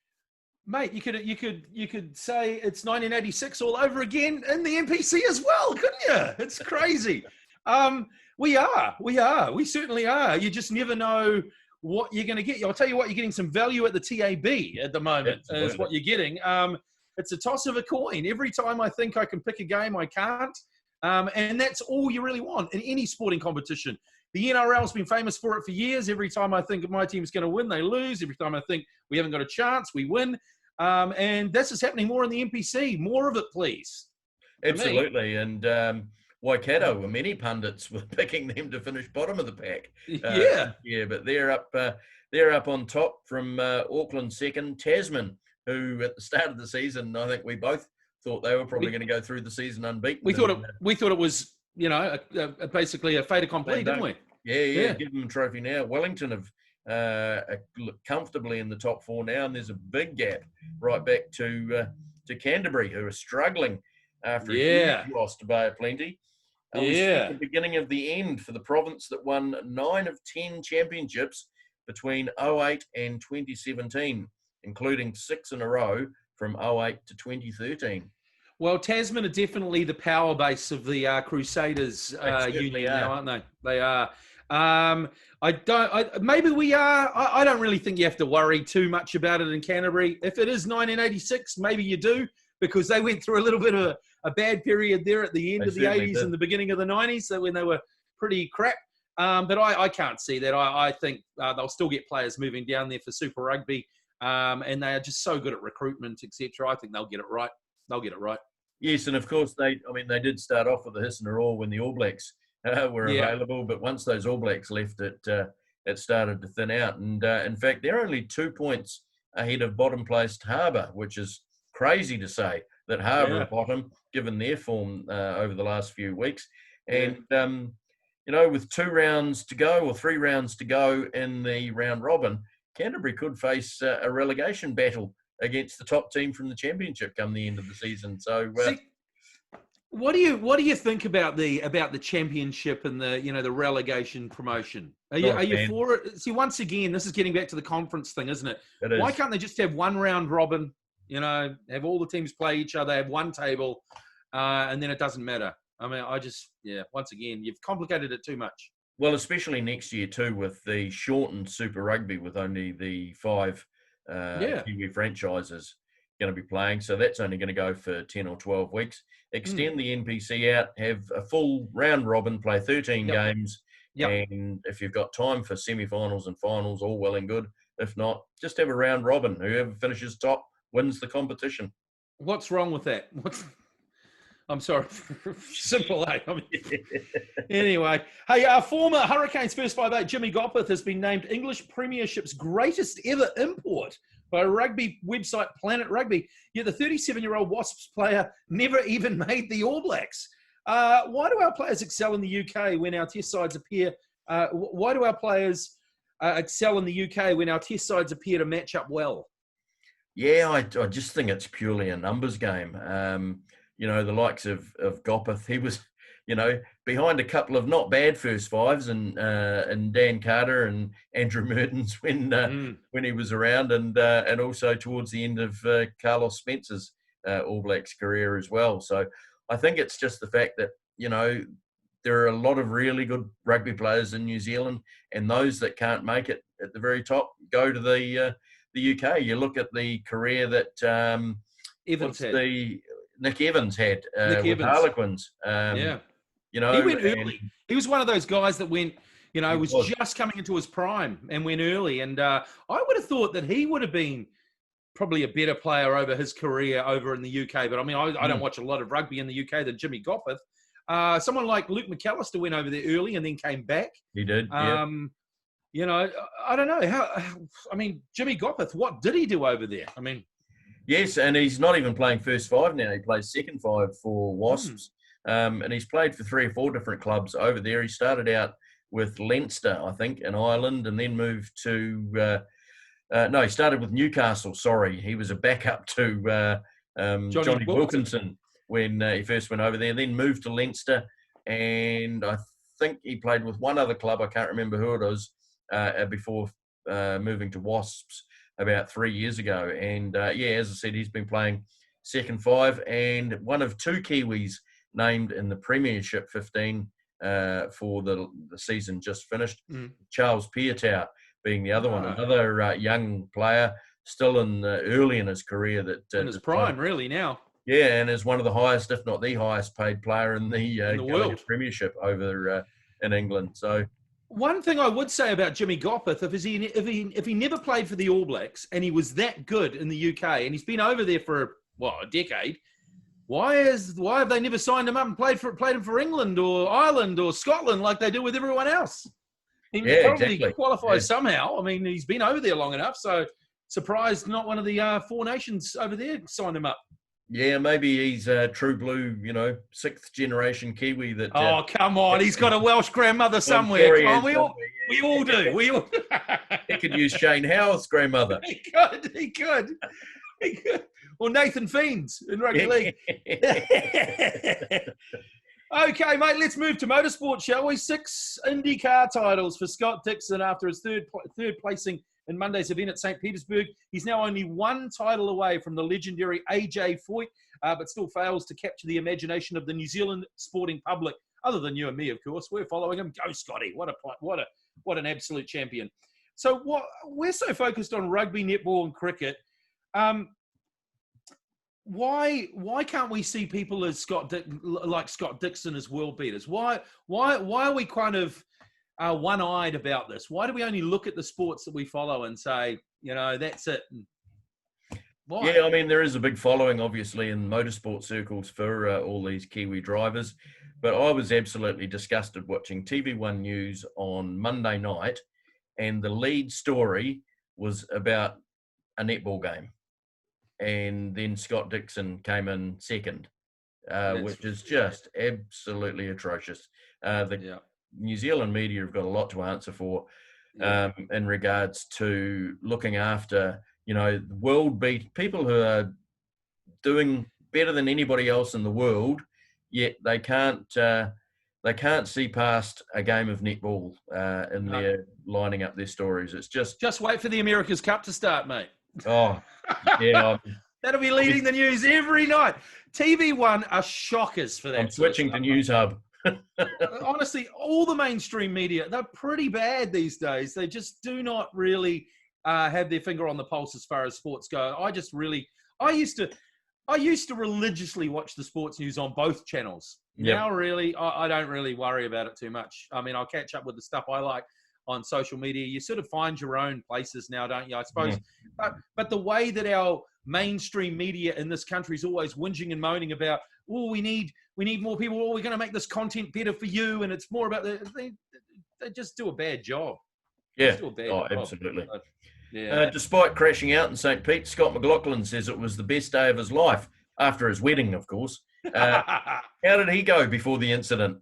Mate, you could say it's 1986 all over again in the NPC as well, couldn't you? It's crazy. We certainly are. You just never know what you're going to get. I'll tell you what, you're getting some value at the TAB at the moment. Is what you're getting. it's a toss of a coin. Every time I think I can pick a game, I can't. And that's all you really want in any sporting competition. The NRL's been famous for it for years. Every time I think my team's going to win, they lose. Every time I think we haven't got a chance, we win. And this is happening more in the NPC. More of it, please. Absolutely. And Waikato, many pundits were picking them to finish bottom of the pack. Yeah, but they're up on top from Auckland second. Tasman, who at the start of the season, I think we both thought they were probably going to go through the season unbeaten. We thought it was, basically a fait accompli, didn't we? Yeah. Give them a trophy now. Wellington have comfortably in the top 4 now, and there's a big gap right back to Canterbury, who are struggling after a huge loss to Bay of Plenty. We see the beginning of the end for the province that won 9 of 10 championships between 08 and 2017, including 6 in a row from 08 to 2013. Well, Tasman are definitely the power base of the Crusaders union now, aren't they? They are. Maybe we are. I don't really think you have to worry too much about it in Canterbury. If it is 1986, maybe you do, because they went through a little bit of a bad period there at the end of the 80s and the beginning of the 90s, so when they were pretty crap. But I can't see that. I think they'll still get players moving down there for Super Rugby, and they are just so good at recruitment, etc. I think they'll get it right. Yes, and of course they did start off with a hiss and a roar when the All Blacks were available, but once those All Blacks left, it started to thin out. And in fact, they're only 2 points ahead of bottom-placed Harbour, which is crazy to say that Harbour are bottom, given their form over the last few weeks. And with 2 rounds to go or 3 rounds to go in the round robin, Canterbury could face a relegation battle against the top team from the championship come the end of the season. So, what do you think about the championship and the relegation promotion? Are you for it? See, once again, this is getting back to the conference thing, isn't it? It is. Why can't they just have one round robin? Have all the teams play each other, have one table, and then it doesn't matter. I mean, once again, you've complicated it too much. Well, especially next year too, with the shortened Super Rugby, with only the 5 Kiwi franchises going to be playing. So that's only going to go for 10 or 12 weeks. Extend the NPC out, have a full round robin, play 13 games. And if you've got time for semi-finals and finals, all well and good. If not, just have a round robin. Whoever finishes top wins the competition. What's wrong with that? I'm sorry. Simple, eh? Anyway. Hey, former Hurricanes first 5'8", Jimmy Gopperth, has been named English Premiership's greatest ever import by rugby website Planet Rugby. Yet the 37-year-old Wasps player never even made the All Blacks. Why do our players excel in the UK when our test sides appear? Why do our players excel in the UK when our test sides appear to match up well? Yeah, I just think it's purely a numbers game. The likes of Gopperth, he was, behind a couple of not bad first fives and Dan Carter and Andrew Mertens when he was around, and also towards the end of Carlos Spencer's All Blacks career as well. So I think it's just the fact that, there are a lot of really good rugby players in New Zealand, and those that can't make it at the very top go to the UK. You look at the career that Nick Evans had with Harlequins. He went early. He was one of those guys that went, was just coming into his prime and went early. And I would have thought that he would have been probably a better player over his career over in the UK. But I mean, I don't watch a lot of rugby in the UK than Jimmy Gopperth. Someone like Luke McAllister went over there early and then came back. He did. I don't know Jimmy Gopperth, what did he do over there? I mean, yes, and he's not even playing first 5 now. He plays second 5 for Wasps. And he's played for 3 or 4 different clubs over there. He started out with Leinster, I think, in Ireland, and then moved to he started with Newcastle, sorry. He was a backup to Johnny Wilkinson when he first went over there, then moved to Leinster, and I think he played with one other club, I can't remember who it was, before moving to Wasps about 3 years ago. And as I said, he's been playing second 5, and one of 2 Kiwis named in the Premiership 15 for the season just finished. Charles Piutau being the other one, another young player, still in early in his career. That in his prime, really, now. Yeah, and is one of the highest, if not the highest paid player in the Gallagher world Premiership over in England. So one thing I would say about Jimmy Gopperth, if he never played for the All Blacks and he was that good in the UK and he's been over there for a decade, why have they never signed him up and played him for England or Ireland or Scotland like they do with everyone else? He probably qualifies somehow. I mean, he's been over there long enough, so surprised not one of the Four Nations over there signed him up. Yeah, maybe he's a true blue, sixth generation Kiwi. That oh, come on, he's got a Welsh grandmother somewhere. Come on, we all do. We all. He could use Shane Howarth's grandmother. He could. Or Nathan Fiends in rugby league. Okay, mate, let's move to motorsport, shall we? 6 IndyCar titles for Scott Dixon after his third placing in Monday's event at St. Petersburg. He's now only 1 title away from the legendary AJ Foyt, but still fails to capture the imagination of the New Zealand sporting public, other than you and me, of course. We're following him. Go, Scotty. What an absolute champion. So we're so focused on rugby, netball, and cricket. Why can't we see people as like Scott Dixon as world beaters? Why are we kind of one-eyed about this? Why do we only look at the sports that we follow and say, that's it? Why? Yeah, I mean, there is a big following, obviously, in motorsport circles for all these Kiwi drivers. But I was absolutely disgusted watching TV1 News on Monday night, and the lead story was about a netball game. And then Scott Dixon came in second, which is just absolutely atrocious. New Zealand media have got a lot to answer for in regards to looking after, world beat people who are doing better than anybody else in the world, yet they can't see past a game of netball in their lining up their stories. It's just wait for the America's Cup to start, mate. Oh, yeah. That'll be leading the news every night. TV1 are shockers for that. I'm switching to News Hub. Honestly, all the mainstream media, they're pretty bad these days. They just do not really have their finger on the pulse as far as sports go. I used to religiously watch the sports news on both channels. Yep. Now, really, I don't really worry about it too much. I mean, I'll catch up with the stuff I like on social media. You sort of find your own places now, don't you? I suppose. Mm. But the way that our mainstream media in this country is always whinging and moaning about, we need more people. We're going to make this content better for you, and it's more about they just do a bad job. Yeah, absolutely. So, yeah. Despite crashing out in St. Pete, Scott McLaughlin says it was the best day of his life after his wedding, of course. How did he go before the incident?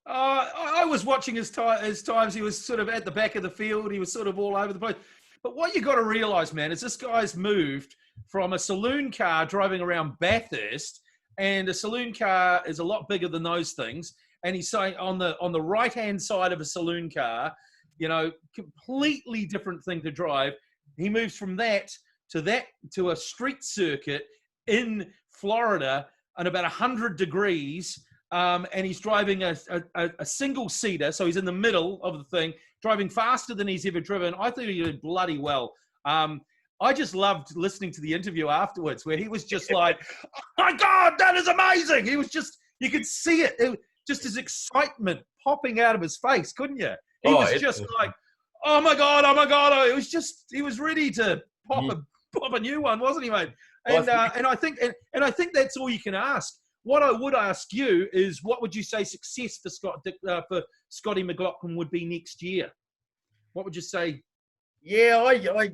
I was watching his times. He was sort of at the back of the field. He was sort of all over the place. But what you got to realise, man, is this guy's moved from a saloon car driving around Bathurst, and a saloon car is a lot bigger than those things. And he's saying on the right-hand side of a saloon car, completely different thing to drive. He moves from that to a street circuit in Florida at about 100 degrees. And he's driving a single-seater, so he's in the middle of the thing, driving faster than he's ever driven. I thought he did bloody well. I just loved listening to the interview afterwards where he was just like, oh my God, that is amazing. He was just, you could see it just his excitement popping out of his face, couldn't you? He was just like, oh my God. It was just, he was ready to pop a new one, wasn't he, mate? And I think that's all you can ask. What I would ask you is, what would you say success for Scotty McLaughlin would be next year? What would you say? Yeah, I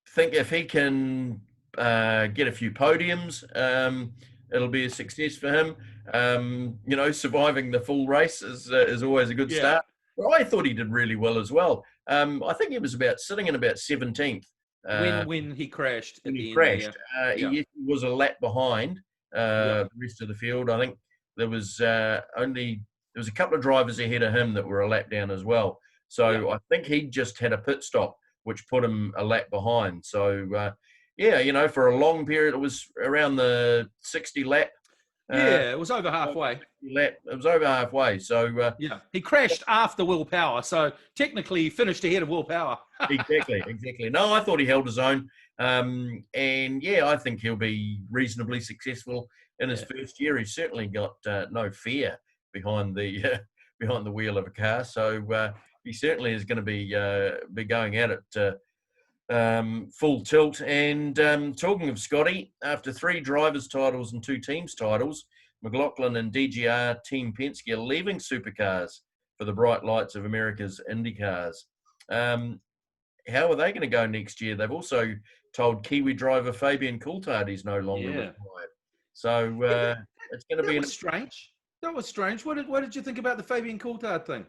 think if he can get a few podiums, it'll be a success for him. Surviving the full race is always a good start. But I thought he did really well as well. I think he was sitting in about 17th when he crashed. He was a lap behind the rest of the field. I think there was a couple of drivers ahead of him that were a lap down as well. So I think he just had a pit stop, which put him a lap behind. So for a long period, it was around the 60 lap. It was over halfway. It was over halfway. So he crashed after Will Power. So technically, he finished ahead of Will Power. Exactly. No, I thought he held his own. And yeah, I think he'll be reasonably successful in his first year. He's certainly got no fear behind the behind the wheel of a car, so he certainly is going to be going at it full tilt. And talking of Scotty, after 3 drivers' titles and 2 teams' titles, McLaughlin and DGR Team Penske are leaving supercars for the bright lights of America's IndyCars. How are they going to go next year? They've also told Kiwi driver Fabian Coulthard he's no longer required. So it's going to be... That was strange. That was strange. What did you think about the Fabian Coulthard thing?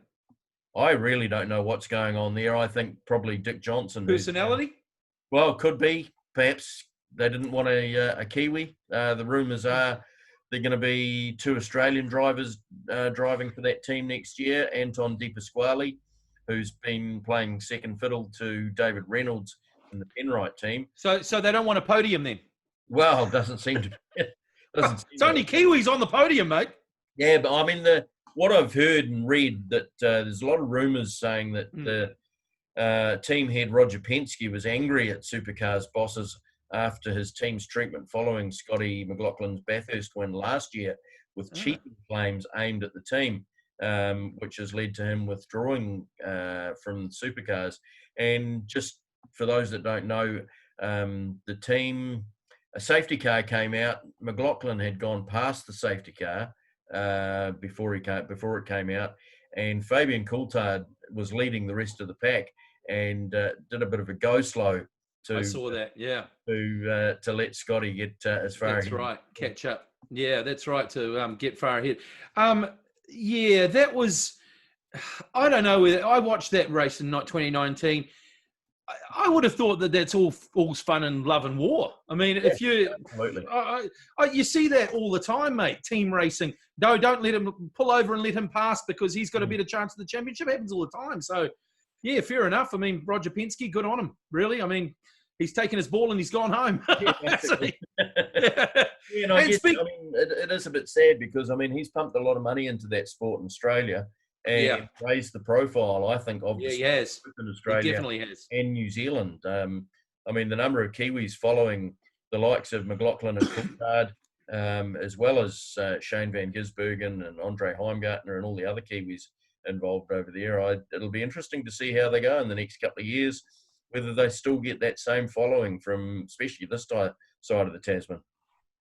I really don't know what's going on there. I think probably Dick Johnson. Personality? Well, could be. Perhaps they didn't want a Kiwi. The rumours are they're going to be 2 Australian drivers driving for that team next year. Anton De Pasquale, who's been playing second fiddle to David Reynolds in the Penrite team. So they don't want a podium then? Well, it doesn't seem to. It's only Kiwis on the podium, mate. Yeah, but I mean, what I've heard and read that there's a lot of rumours saying that the team head Roger Penske was angry at Supercars bosses after his team's treatment following Scotty McLaughlin's Bathurst win last year with cheating claims aimed at the team, which has led to him withdrawing from Supercars. And just for those that don't know, the team, a safety car came out. McLaughlin had gone past the safety car before it came out, and Fabian Coulthard was leading the rest of the pack and did a bit of a go slow to. I saw that, yeah. To let Scotty get as far. That's right, catch up. Yeah, that's right, to get far ahead. Yeah, that was. I don't know. I watched that race in 2019. I would have thought that that's all's fun and love and war. I mean, if you absolutely, you see that all the time, mate. Team racing. No, don't let him pull over and let him pass because he's got a better chance of the championship. It happens all the time. So, yeah, fair enough. I mean, Roger Penske, good on him. Really. I mean, he's taken his ball and he's gone home. Yeah, and I guess, I mean, it is a bit sad because I mean he's pumped a lot of money into that sport in Australia. And raised the profile, I think, of the sport in Australia, he definitely has, and New Zealand. I mean, the number of Kiwis following the likes of McLaughlin and Coulthard, as well as Shane Van Gisbergen and Andre Heimgartner and all the other Kiwis involved over there. It'll be interesting to see how they go in the next couple of years, whether they still get that same following from, especially this side of the Tasman.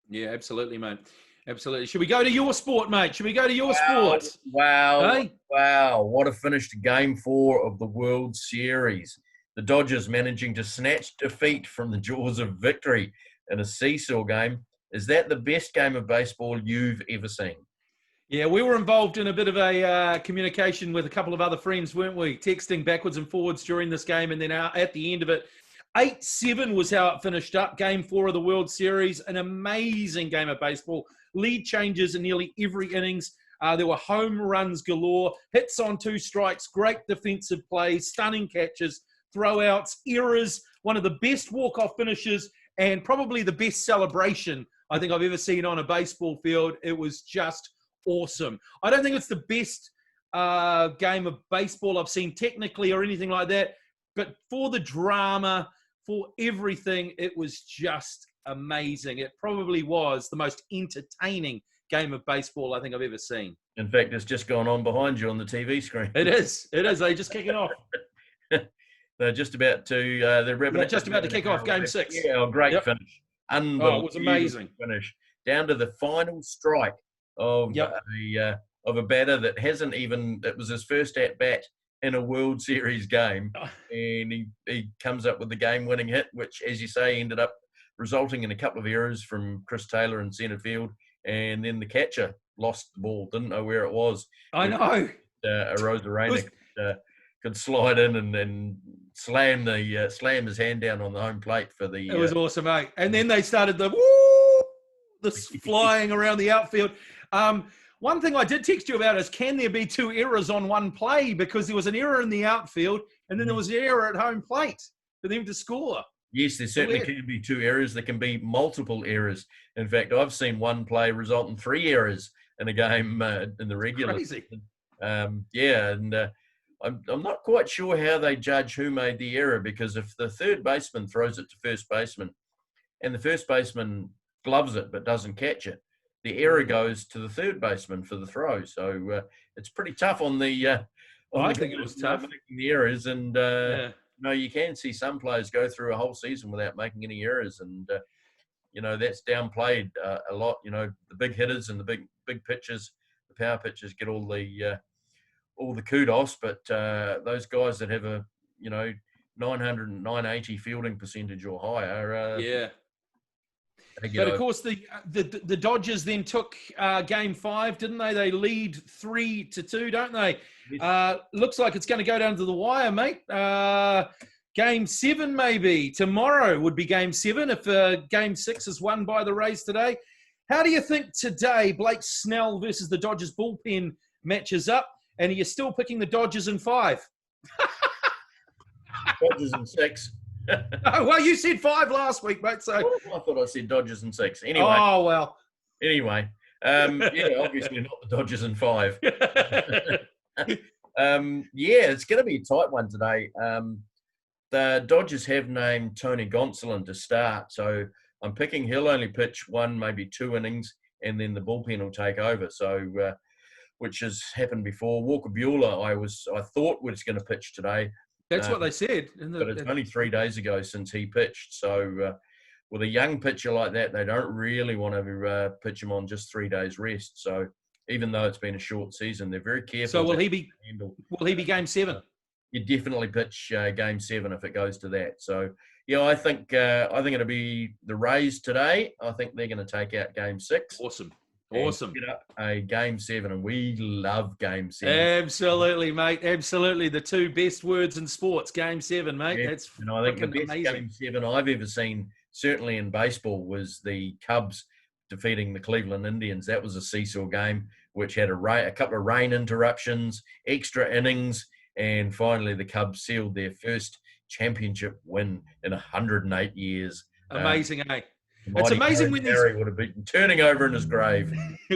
Yeah, absolutely, mate. Absolutely. Should we go to your sport, mate? Should we go to your sport? Wow. Hey? Wow. What a finish to Game 4 of the World Series. The Dodgers managing to snatch defeat from the jaws of victory in a seesaw game. Is that the best game of baseball you've ever seen? Yeah, we were involved in a bit of a communication with a couple of other friends, weren't we? Texting backwards and forwards during this game, and then at the end of it, 8-7 was how it finished up. Game 4 of the World Series. An amazing game of baseball. Lead changes in nearly every innings. There were home runs galore, hits on 2 strikes, great defensive plays, stunning catches, throwouts, errors, one of the best walk-off finishes, and probably the best celebration I think I've ever seen on a baseball field. It was just awesome. I don't think it's the best game of baseball I've seen technically or anything like that, but for the drama, for everything, it was just amazing. It probably was the most entertaining game of baseball I think I've ever seen. In fact, it's just gone on behind you on the TV screen. It is. They just kick it off. They're just about to. They're just about to kick off Game 6. Yeah, great finish. Unbelievable. It was amazing finish down to the final strike of a batter that hasn't even. It was his first at bat in a World Series game, and he comes up with the game-winning hit, which, as you say, ended up resulting in a couple of errors from Chris Taylor in centre field, and then the catcher lost the ball, didn't know where it was. I know. Arozarena could slide in and slam his hand down on the home plate for the. It was awesome, mate. And then they started the flying around the outfield. One thing I did text you about is, can there be 2 errors on one play? Because there was an error in the outfield, and then there was an error at home plate for them to score. Yes, there certainly can be 2 errors. There can be multiple errors. In fact, I've seen one play result in 3 errors in a game in the regular. Crazy. And I'm not quite sure how they judge who made the error, because if the third baseman throws it to first baseman and the first baseman gloves it but doesn't catch it, the error goes to the third baseman for the throw. So it's pretty tough on the I think it was tough making the errors. And you can see some players go through a whole season without making any errors, and that's downplayed a lot. The big hitters and the big pitchers, the power pitchers, get all the kudos, but those guys that have a 900 and 980 fielding percentage or higher, But of course, the Dodgers then took Game 5, didn't they? They lead 3-2, don't they? Looks like it's going to go down to the wire, mate. Game 7 maybe tomorrow would be Game 7 if Game 6 is won by the Rays today. How do you think today Blake Snell versus the Dodgers bullpen matches up? And are you still picking the Dodgers in 5? Dodgers in 6. Oh, well, you said 5 last week, mate. So I thought I said Dodgers in 6. Anyway. Oh, well. Anyway. Obviously not the Dodgers in 5. It's going to be a tight one today. The Dodgers have named Tony Gonsolin to start, so I'm picking he'll only pitch 1, maybe 2 innings, and then the bullpen will take over. So, which has happened before. Walker Buehler, I thought was going to pitch today. That's what they said. But it's only 3 days ago since he pitched. So with a young pitcher like that, they don't really want to pitch him on just 3 days rest. So even though it's been a short season, they're very careful. So will he be Game 7? You definitely pitch Game 7 if it goes to that. So I think it'll be the Rays today. I think they're going to take out Game 6. Awesome. Get up a Game 7, and we love Game 7. Absolutely, mate. Absolutely, the 2 best words in sports. Game 7, mate. Yeah. That's and I think the best amazing. Game 7 I've ever seen, certainly in baseball, was the Cubs defeating the Cleveland Indians. That was a seesaw game, which had a couple of rain interruptions, extra innings, and finally the Cubs sealed their first championship win in 108 years. Amazing, eh? It's amazing when Harry would have been turning over in his grave.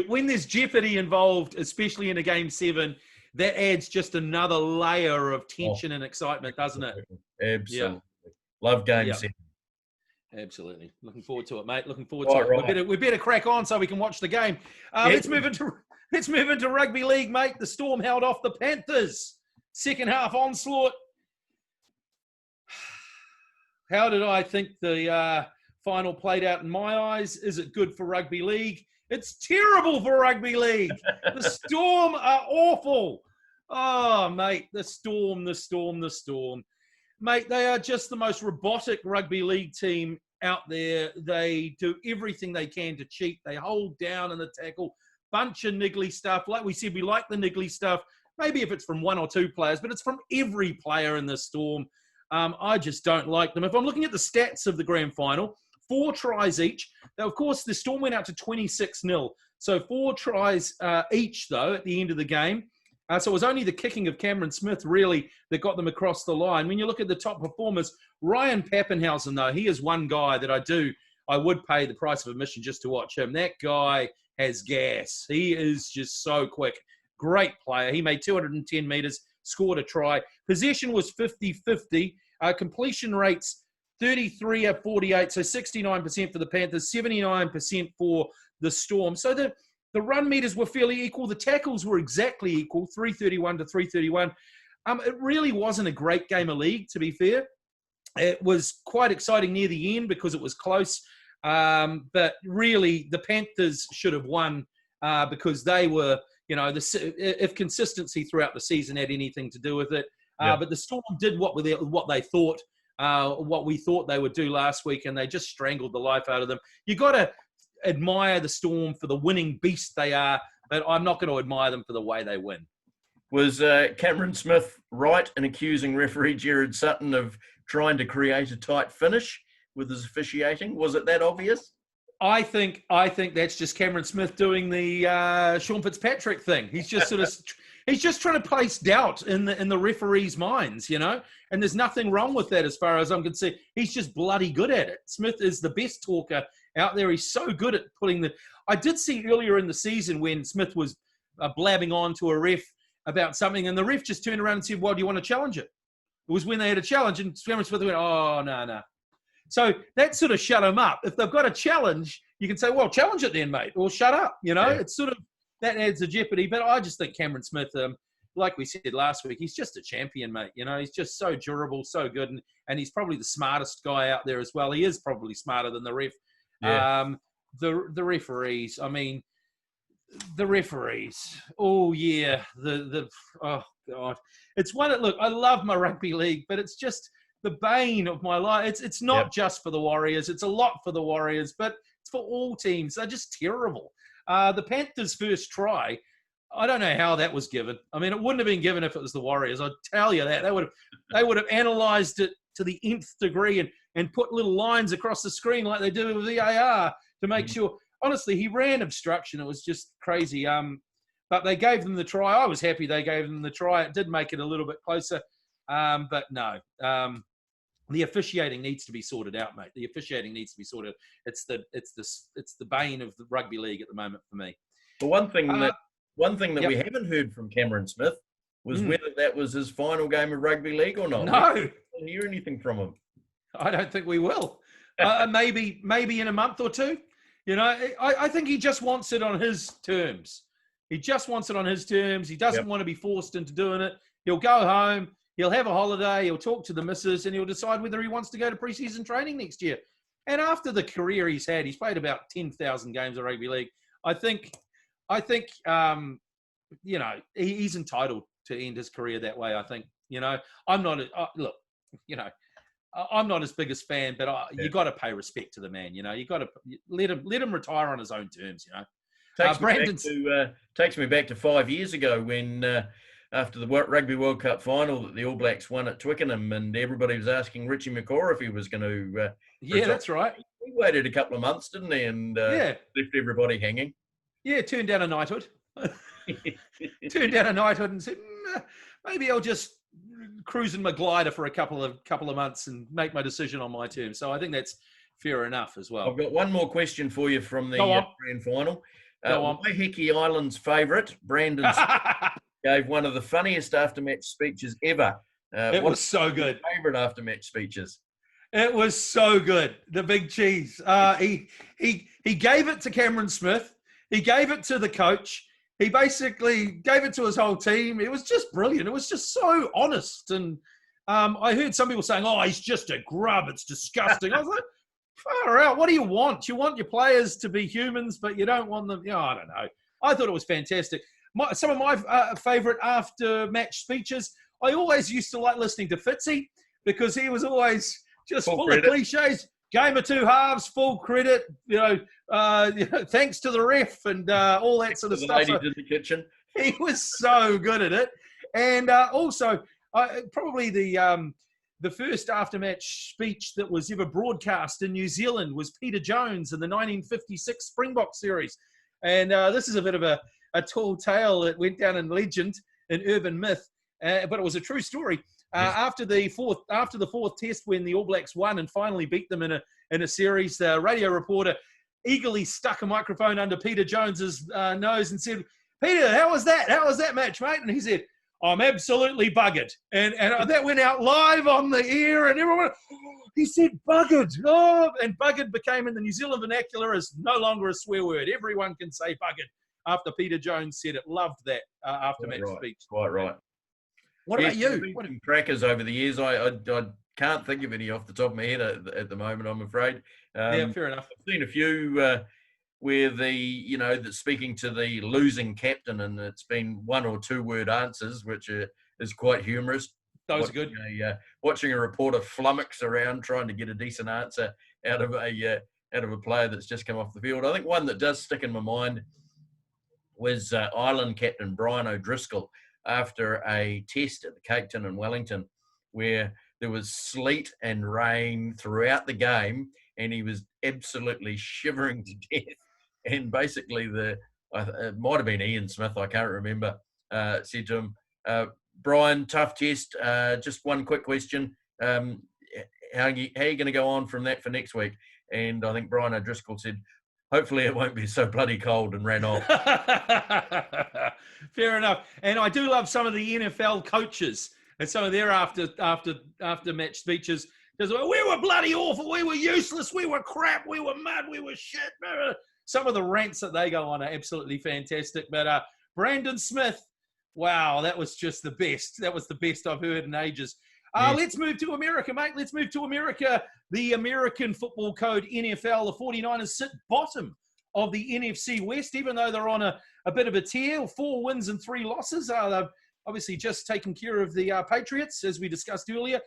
When there's jeopardy involved, especially in a Game 7, that adds just another layer of tension and excitement, doesn't it? Absolutely. Yeah. Love Game 7. Absolutely. Looking forward to it, mate. Looking forward to it. Right. We better crack on so we can watch the game. Let's move into rugby league, mate. The Storm held off the Panthers. Second half onslaught. How did I think the final played out in my eyes? Is it good for rugby league? It's terrible for rugby league. The Storm are awful. Oh, mate, the Storm. Mate, they are just the most robotic rugby league team out there. They do everything they can to cheat. They hold down in the tackle. Bunch of niggly stuff. Like we said, we like the niggly stuff. Maybe if it's from 1 or 2 players, but it's from every player in the Storm. I just don't like them. If I'm looking at the stats of the grand final, 4 tries each. Now, of course, the Storm went out to 26-0. So 4 tries each, though, at the end of the game. So it was only the kicking of Cameron Smith, really, that got them across the line. When you look at the top performers, Ryan Pappenhausen, though, he is one guy that I would pay the price of admission just to watch him. That guy has gas. He is just so quick. Great player. He made 210 metres, scored a try. Possession was 50-50. Completion rates 33 of 48, so 69% for the Panthers, 79% for the Storm. So the run meters were fairly equal. The tackles were exactly equal, 331 to 331. It really wasn't a great game of league, to be fair. It was quite exciting near the end because it was close. But really, the Panthers should have won because they were, if consistency throughout the season had anything to do with it. But the Storm did what they thought, what we thought they would do last week, and they just strangled the life out of them. You got to admire the Storm for the winning beast they are, but I'm not going to admire them for the way they win. Was Cameron Smith right in accusing referee Jared Sutton of trying to create a tight finish with his officiating? Was it that obvious? I think that's just Cameron Smith doing the Sean Fitzpatrick thing. He's just he's just trying to place doubt in the referees' minds, and there's nothing wrong with that as far as I'm concerned. He's just bloody good at it. Smith is the best talker out there. He's so good at putting I did see earlier in the season when Smith was blabbing on to a ref about something, and the ref just turned around and said, well, do you want to challenge it? It was when they had a challenge, and Cameron Smith went, oh, no. So that sort of shut them up. If they've got a challenge, you can say, well, challenge it then, mate, or shut up. It's sort of, that adds a jeopardy. But I just think Cameron Smith, like we said last week, he's just a champion, mate. He's just so durable, so good, and he's probably the smartest guy out there as well. He is probably smarter than the ref. Yeah. The referees, the referees. Oh yeah, oh God, it's one. Look, I love my rugby league, but it's just the bane of my life. It's not just for the Warriors. It's a lot for the Warriors, but it's for all teams. They're just terrible. The Panthers' first try, I don't know how that was given. I mean, it wouldn't have been given if it was the Warriors. I'd tell you that. They would have analysed it to the nth degree and put little lines across the screen like they do with VAR to make sure. Honestly, he ran obstruction. It was just crazy. But they gave them the try. I was happy they gave them the try. It did make it a little bit closer. But no. The officiating needs to be sorted out, mate. The officiating needs to be sorted. It's the bane of the rugby league at the moment for me. But one thing that we haven't heard from Cameron Smith was whether that was his final game of rugby league or not. No, we didn't hear anything from him. I don't think we will. Maybe in a month or two. I think he just wants it on his terms. He just wants it on his terms. He doesn't want to be forced into doing it. He'll go home. He'll have a holiday. He'll talk to the missus, and he'll decide whether he wants to go to preseason training next year. And after the career he's had, he's played about 10,000 games of rugby league. I think, he's entitled to end his career that way. I think, I'm not. I'm not his biggest fan, but you got to pay respect to the man. You got to let him retire on his own terms. Takes me back to 5 years ago when. After the Rugby World Cup final that the All Blacks won at Twickenham, and everybody was asking Richie McCaw if he was going to. That's right. He waited a couple of months, didn't he? And left everybody hanging. Yeah, turned down a knighthood. And said, maybe I'll just cruise in my glider for a couple of months and make my decision on my terms. So I think that's fair enough as well. I've got one more question for you from the grand final. Waiheke Island's favourite, Brandon. Gave one of the funniest after-match speeches ever. It was so good. Favourite after-match speeches. It was so good. The big cheese. He gave it to Cameron Smith. He gave it to the coach. He basically gave it to his whole team. It was just brilliant. It was just so honest. And I heard some people saying, "Oh, he's just a grub. It's disgusting." I was like, "Far out. What do you want? You want your players to be humans, but you don't want them." I don't know. I thought it was fantastic. Some of my favourite after-match speeches, I always used to like listening to Fitzy because he was always just full of cliches. Game of two halves, full credit, thanks to the ref and all that sort of stuff. Ladies in the kitchen. He was so good at it. And also, probably the first after-match speech that was ever broadcast in New Zealand was Peter Jones in the 1956 Springbok series. And this is a bit of a tall tale that went down in legend, in urban myth, but it was a true story. After the fourth test, when the All Blacks won and finally beat them in a series, the radio reporter eagerly stuck a microphone under Peter Jones's nose and said, "Peter, how was that? How was that match, mate?" And he said, "I'm absolutely buggered." And that went out live on the air, and everyone went, "Oh," he said buggered. Oh, and buggered became in the New Zealand vernacular as no longer a swear word. Everyone can say buggered. After Peter Jones said it, loved that after-match speech. Quite right. What about you? What crackers over the years? I can't think of any off the top of my head at the moment, I'm afraid. Fair enough. I've seen a few where that's speaking to the losing captain, and it's been one or two word answers, which is quite humorous. Those are good. Watching a reporter flummox around trying to get a decent answer out of a player that's just come off the field. I think one that does stick in my mind was Ireland captain Brian O'Driscoll after a test at the Cape Town in Wellington, where there was sleet and rain throughout the game, and he was absolutely shivering to death. And basically, it might have been Ian Smith, I can't remember, said to him, "Brian, tough test. Just one quick question. How are you going to go on from that for next week?" And I think Brian O'Driscoll said, hopefully it won't be so bloody cold and ran off. Fair enough. And I do love some of the NFL coaches and some of their after match speeches. Because we were bloody awful, we were useless, we were crap, we were mud, we were shit. Some of the rants that they go on are absolutely fantastic. But Brandon Smith, wow, that was just the best. That was the best I've heard in ages. Let's move to America, mate. Let's move to America. The American Football Code NFL, the 49ers sit bottom of the NFC West, even though they're on a bit of a tear, 4 wins and 3 losses. They've obviously just taken care of the Patriots, as we discussed earlier.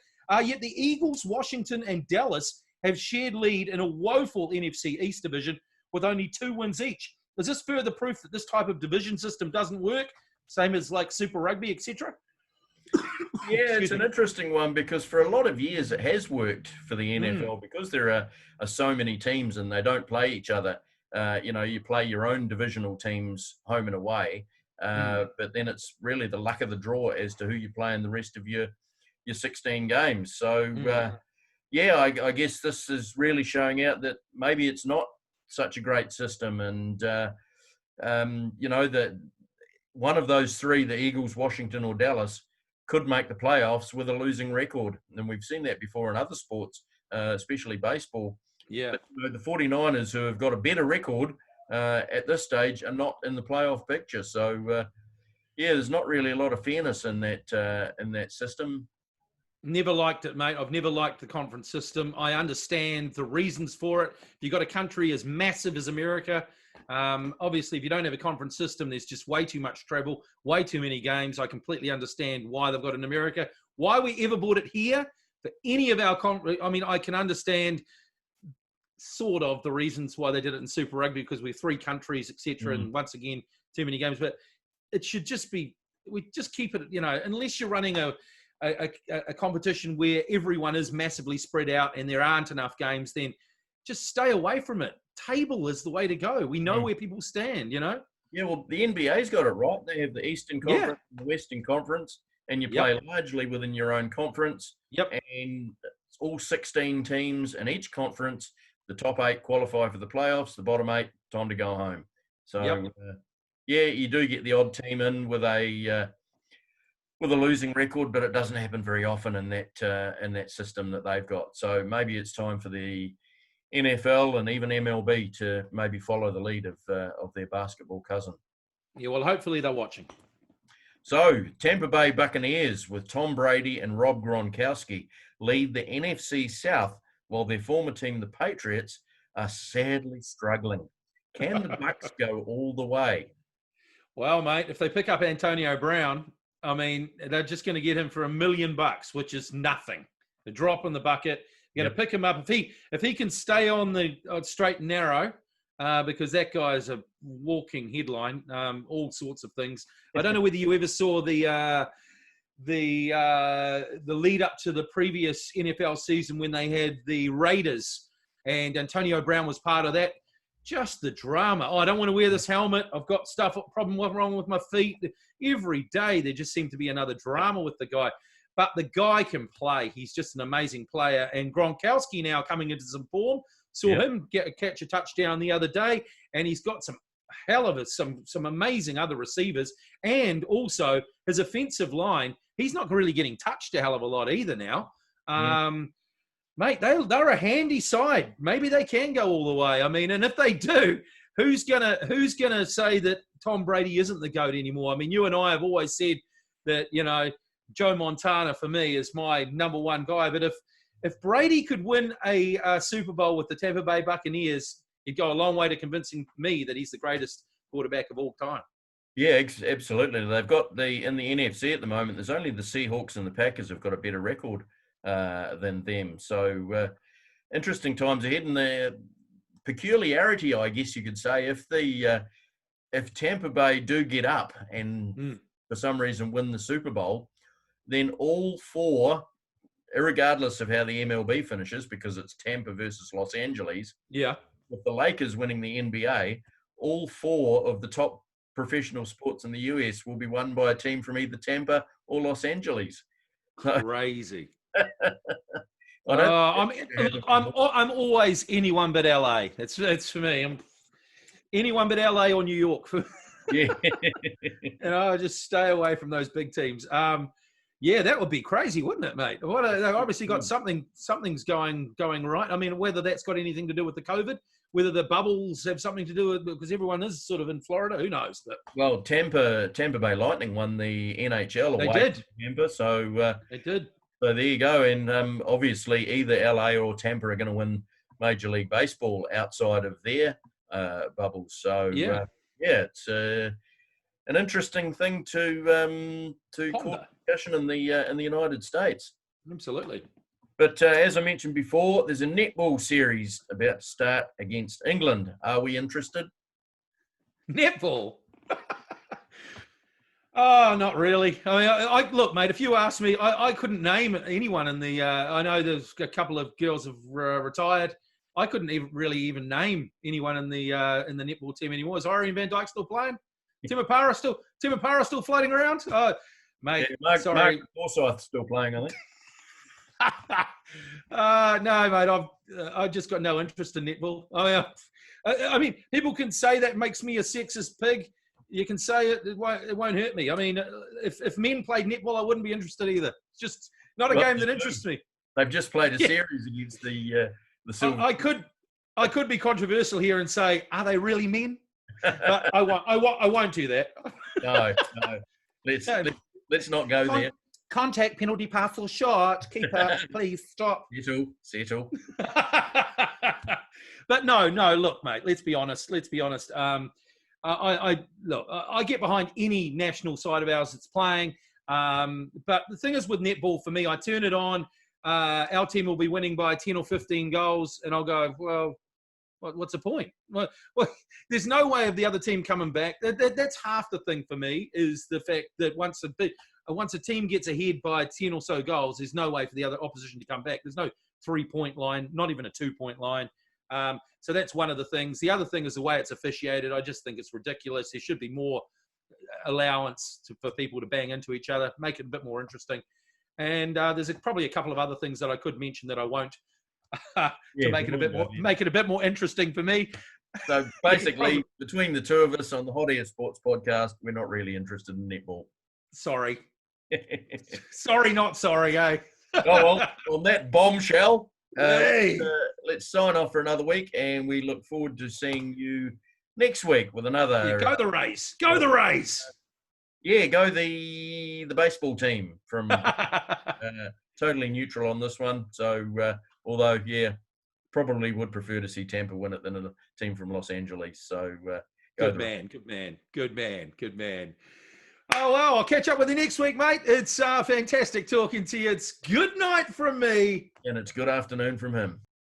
Yet the Eagles, Washington, and Dallas have shared lead in a woeful NFC East division with only 2 wins each. Is this further proof that this type of division system doesn't work? Same as like Super Rugby, etc.? Yeah, it's an interesting one because for a lot of years it has worked for the NFL because there are so many teams and they don't play each other. You play your own divisional teams home and away, but then it's really the luck of the draw as to who you play in the rest of your 16 games. So, I guess this is really showing out that maybe it's not such a great system. And, that one of those 3, the Eagles, Washington, or Dallas, could make the playoffs with a losing record. And we've seen that before in other sports, especially baseball. Yeah. But the 49ers, who have got a better record at this stage, are not in the playoff picture. So, there's not really a lot of fairness in that system. Never liked it, mate. I've never liked the conference system. I understand the reasons for it. If you've got a country as massive as America, obviously, if you don't have a conference system, there's just way too much travel, way too many games. I completely understand why they've got it in America. Why we ever bought it here for any of our I can understand sort of the reasons why they did it in Super Rugby because we're 3 countries, etc. And once again, too many games. But it should just be, we just keep it, unless you're running a competition where everyone is massively spread out and there aren't enough games, then just stay away from it. Table is the way to go. We know where people stand, Yeah, well, the NBA's got it right. They have the Eastern Conference and the Western Conference, and you play largely within your own conference. Yep. And it's all 16 teams in each conference. The top 8 qualify for the playoffs. The bottom 8, time to go home. So, you do get the odd team in with a losing record, but it doesn't happen very often in that system that they've got. So maybe it's time for the NFL and even MLB to maybe follow the lead of their basketball cousin. Yeah, well, hopefully they're watching. So Tampa Bay Buccaneers with Tom Brady and Rob Gronkowski lead the NFC South, while their former team, the Patriots, are sadly struggling. Can the Bucs go all the way? Well, mate, if they pick up Antonio Brown, they're just going to get him for $1 million, which is nothing. A drop in the bucket. You're going to pick him up if he can stay on the straight and narrow, because that guy is a walking headline. All sorts of things. I don't know whether you ever saw the lead up to the previous NFL season when they had the Raiders and Antonio Brown was part of that. Just the drama. Oh, I don't want to wear this helmet. I've got problem wrong with my feet. Every day there just seemed to be another drama with the guy. But the guy can play. He's just an amazing player. And Gronkowski now coming into some form. Saw him catch a touchdown the other day. And he's got some amazing other receivers. And also his offensive line, he's not really getting touched a hell of a lot either now. Mate, they're a handy side. Maybe they can go all the way. And if they do, who's gonna say that Tom Brady isn't the GOAT anymore? You and I have always said that, Joe Montana for me is my number one guy. But if Brady could win a Super Bowl with the Tampa Bay Buccaneers, he'd go a long way to convincing me that he's the greatest quarterback of all time. Yeah, absolutely. They've got in the NFC at the moment, there's only the Seahawks and the Packers have got a better record than them. So interesting times ahead. And the peculiarity, I guess you could say, if Tampa Bay do get up and for some reason win the Super Bowl, then all 4, irregardless of how the MLB finishes, because it's Tampa versus Los Angeles. Yeah. With the Lakers winning the NBA, all 4 of the top professional sports in the US will be won by a team from either Tampa or Los Angeles. Crazy. I'm always anyone but LA. It's for me. anyone but LA or New York. Yeah. Just stay away from those big teams. Yeah, that would be crazy, wouldn't it, mate? They've obviously got something's going right. I mean, whether that's got anything to do with the COVID, whether the bubbles have something to do with, because everyone is sort of in Florida, who knows? But well, Tampa Bay Lightning won the NHL away. They did. From Tampa, so they did. So there you go. And obviously either LA or Tampa are going to win Major League Baseball outside of their bubbles. So it's an interesting thing to call discussion in the United States. Absolutely. But as I mentioned before, there's a netball series about to start against England. Are we interested? Netball? Oh, not really. I mean, look, mate, if you asked me, I couldn't name anyone in the I know there's a couple of girls have retired. I couldn't even name anyone in the netball team anymore. Is Irene Van Dyke still playing? Tim Apara still floating around? Oh, mate, sorry. Mark Forsyth's still playing, I think. No, mate, I've just got no interest in netball. I mean, people can say that makes me a sexist pig. You can say it won't hurt me. I mean, if men played netball, I wouldn't be interested either. It's just not a game that interests me. They've just played a series against the Silver. I could be controversial here and say, are they really men? But I won't do that. No. Let's not go there. Contact penalty parcel shot. Keep up, please stop. Settle. But no. Look, mate. Let's be honest. I get behind any national side of ours that's playing. But the thing is with netball, for me, I turn it on. Our team will be winning by 10 or 15 goals, and I'll go, well, what's the point? Well, there's no way of the other team coming back. That's half the thing for me, is the fact that once a team gets ahead by 10 or so goals, there's no way for the other opposition to come back. There's no 3-point line, not even a 2-point line. So that's one of the things. The other thing is the way it's officiated. I just think it's ridiculous. There should be more allowance for people to bang into each other, make it a bit more interesting. And there's probably a couple of other things that I could mention that I won't to make it a bit more interesting for me. So basically, between the two of us on the Hot Air Sports podcast, we're not really interested in netball. Sorry. Sorry, not sorry, eh? Oh, well, on that bombshell, let's sign off for another week, and we look forward to seeing you next week with another. Go the Rays! Go the Rays! Yeah, go the baseball team from totally neutral on this one. So, although, probably would prefer to see Tampa win it than a team from Los Angeles. So, good man. Oh, well, I'll catch up with you next week, mate. It's fantastic talking to you. It's good night from me. And it's good afternoon from him.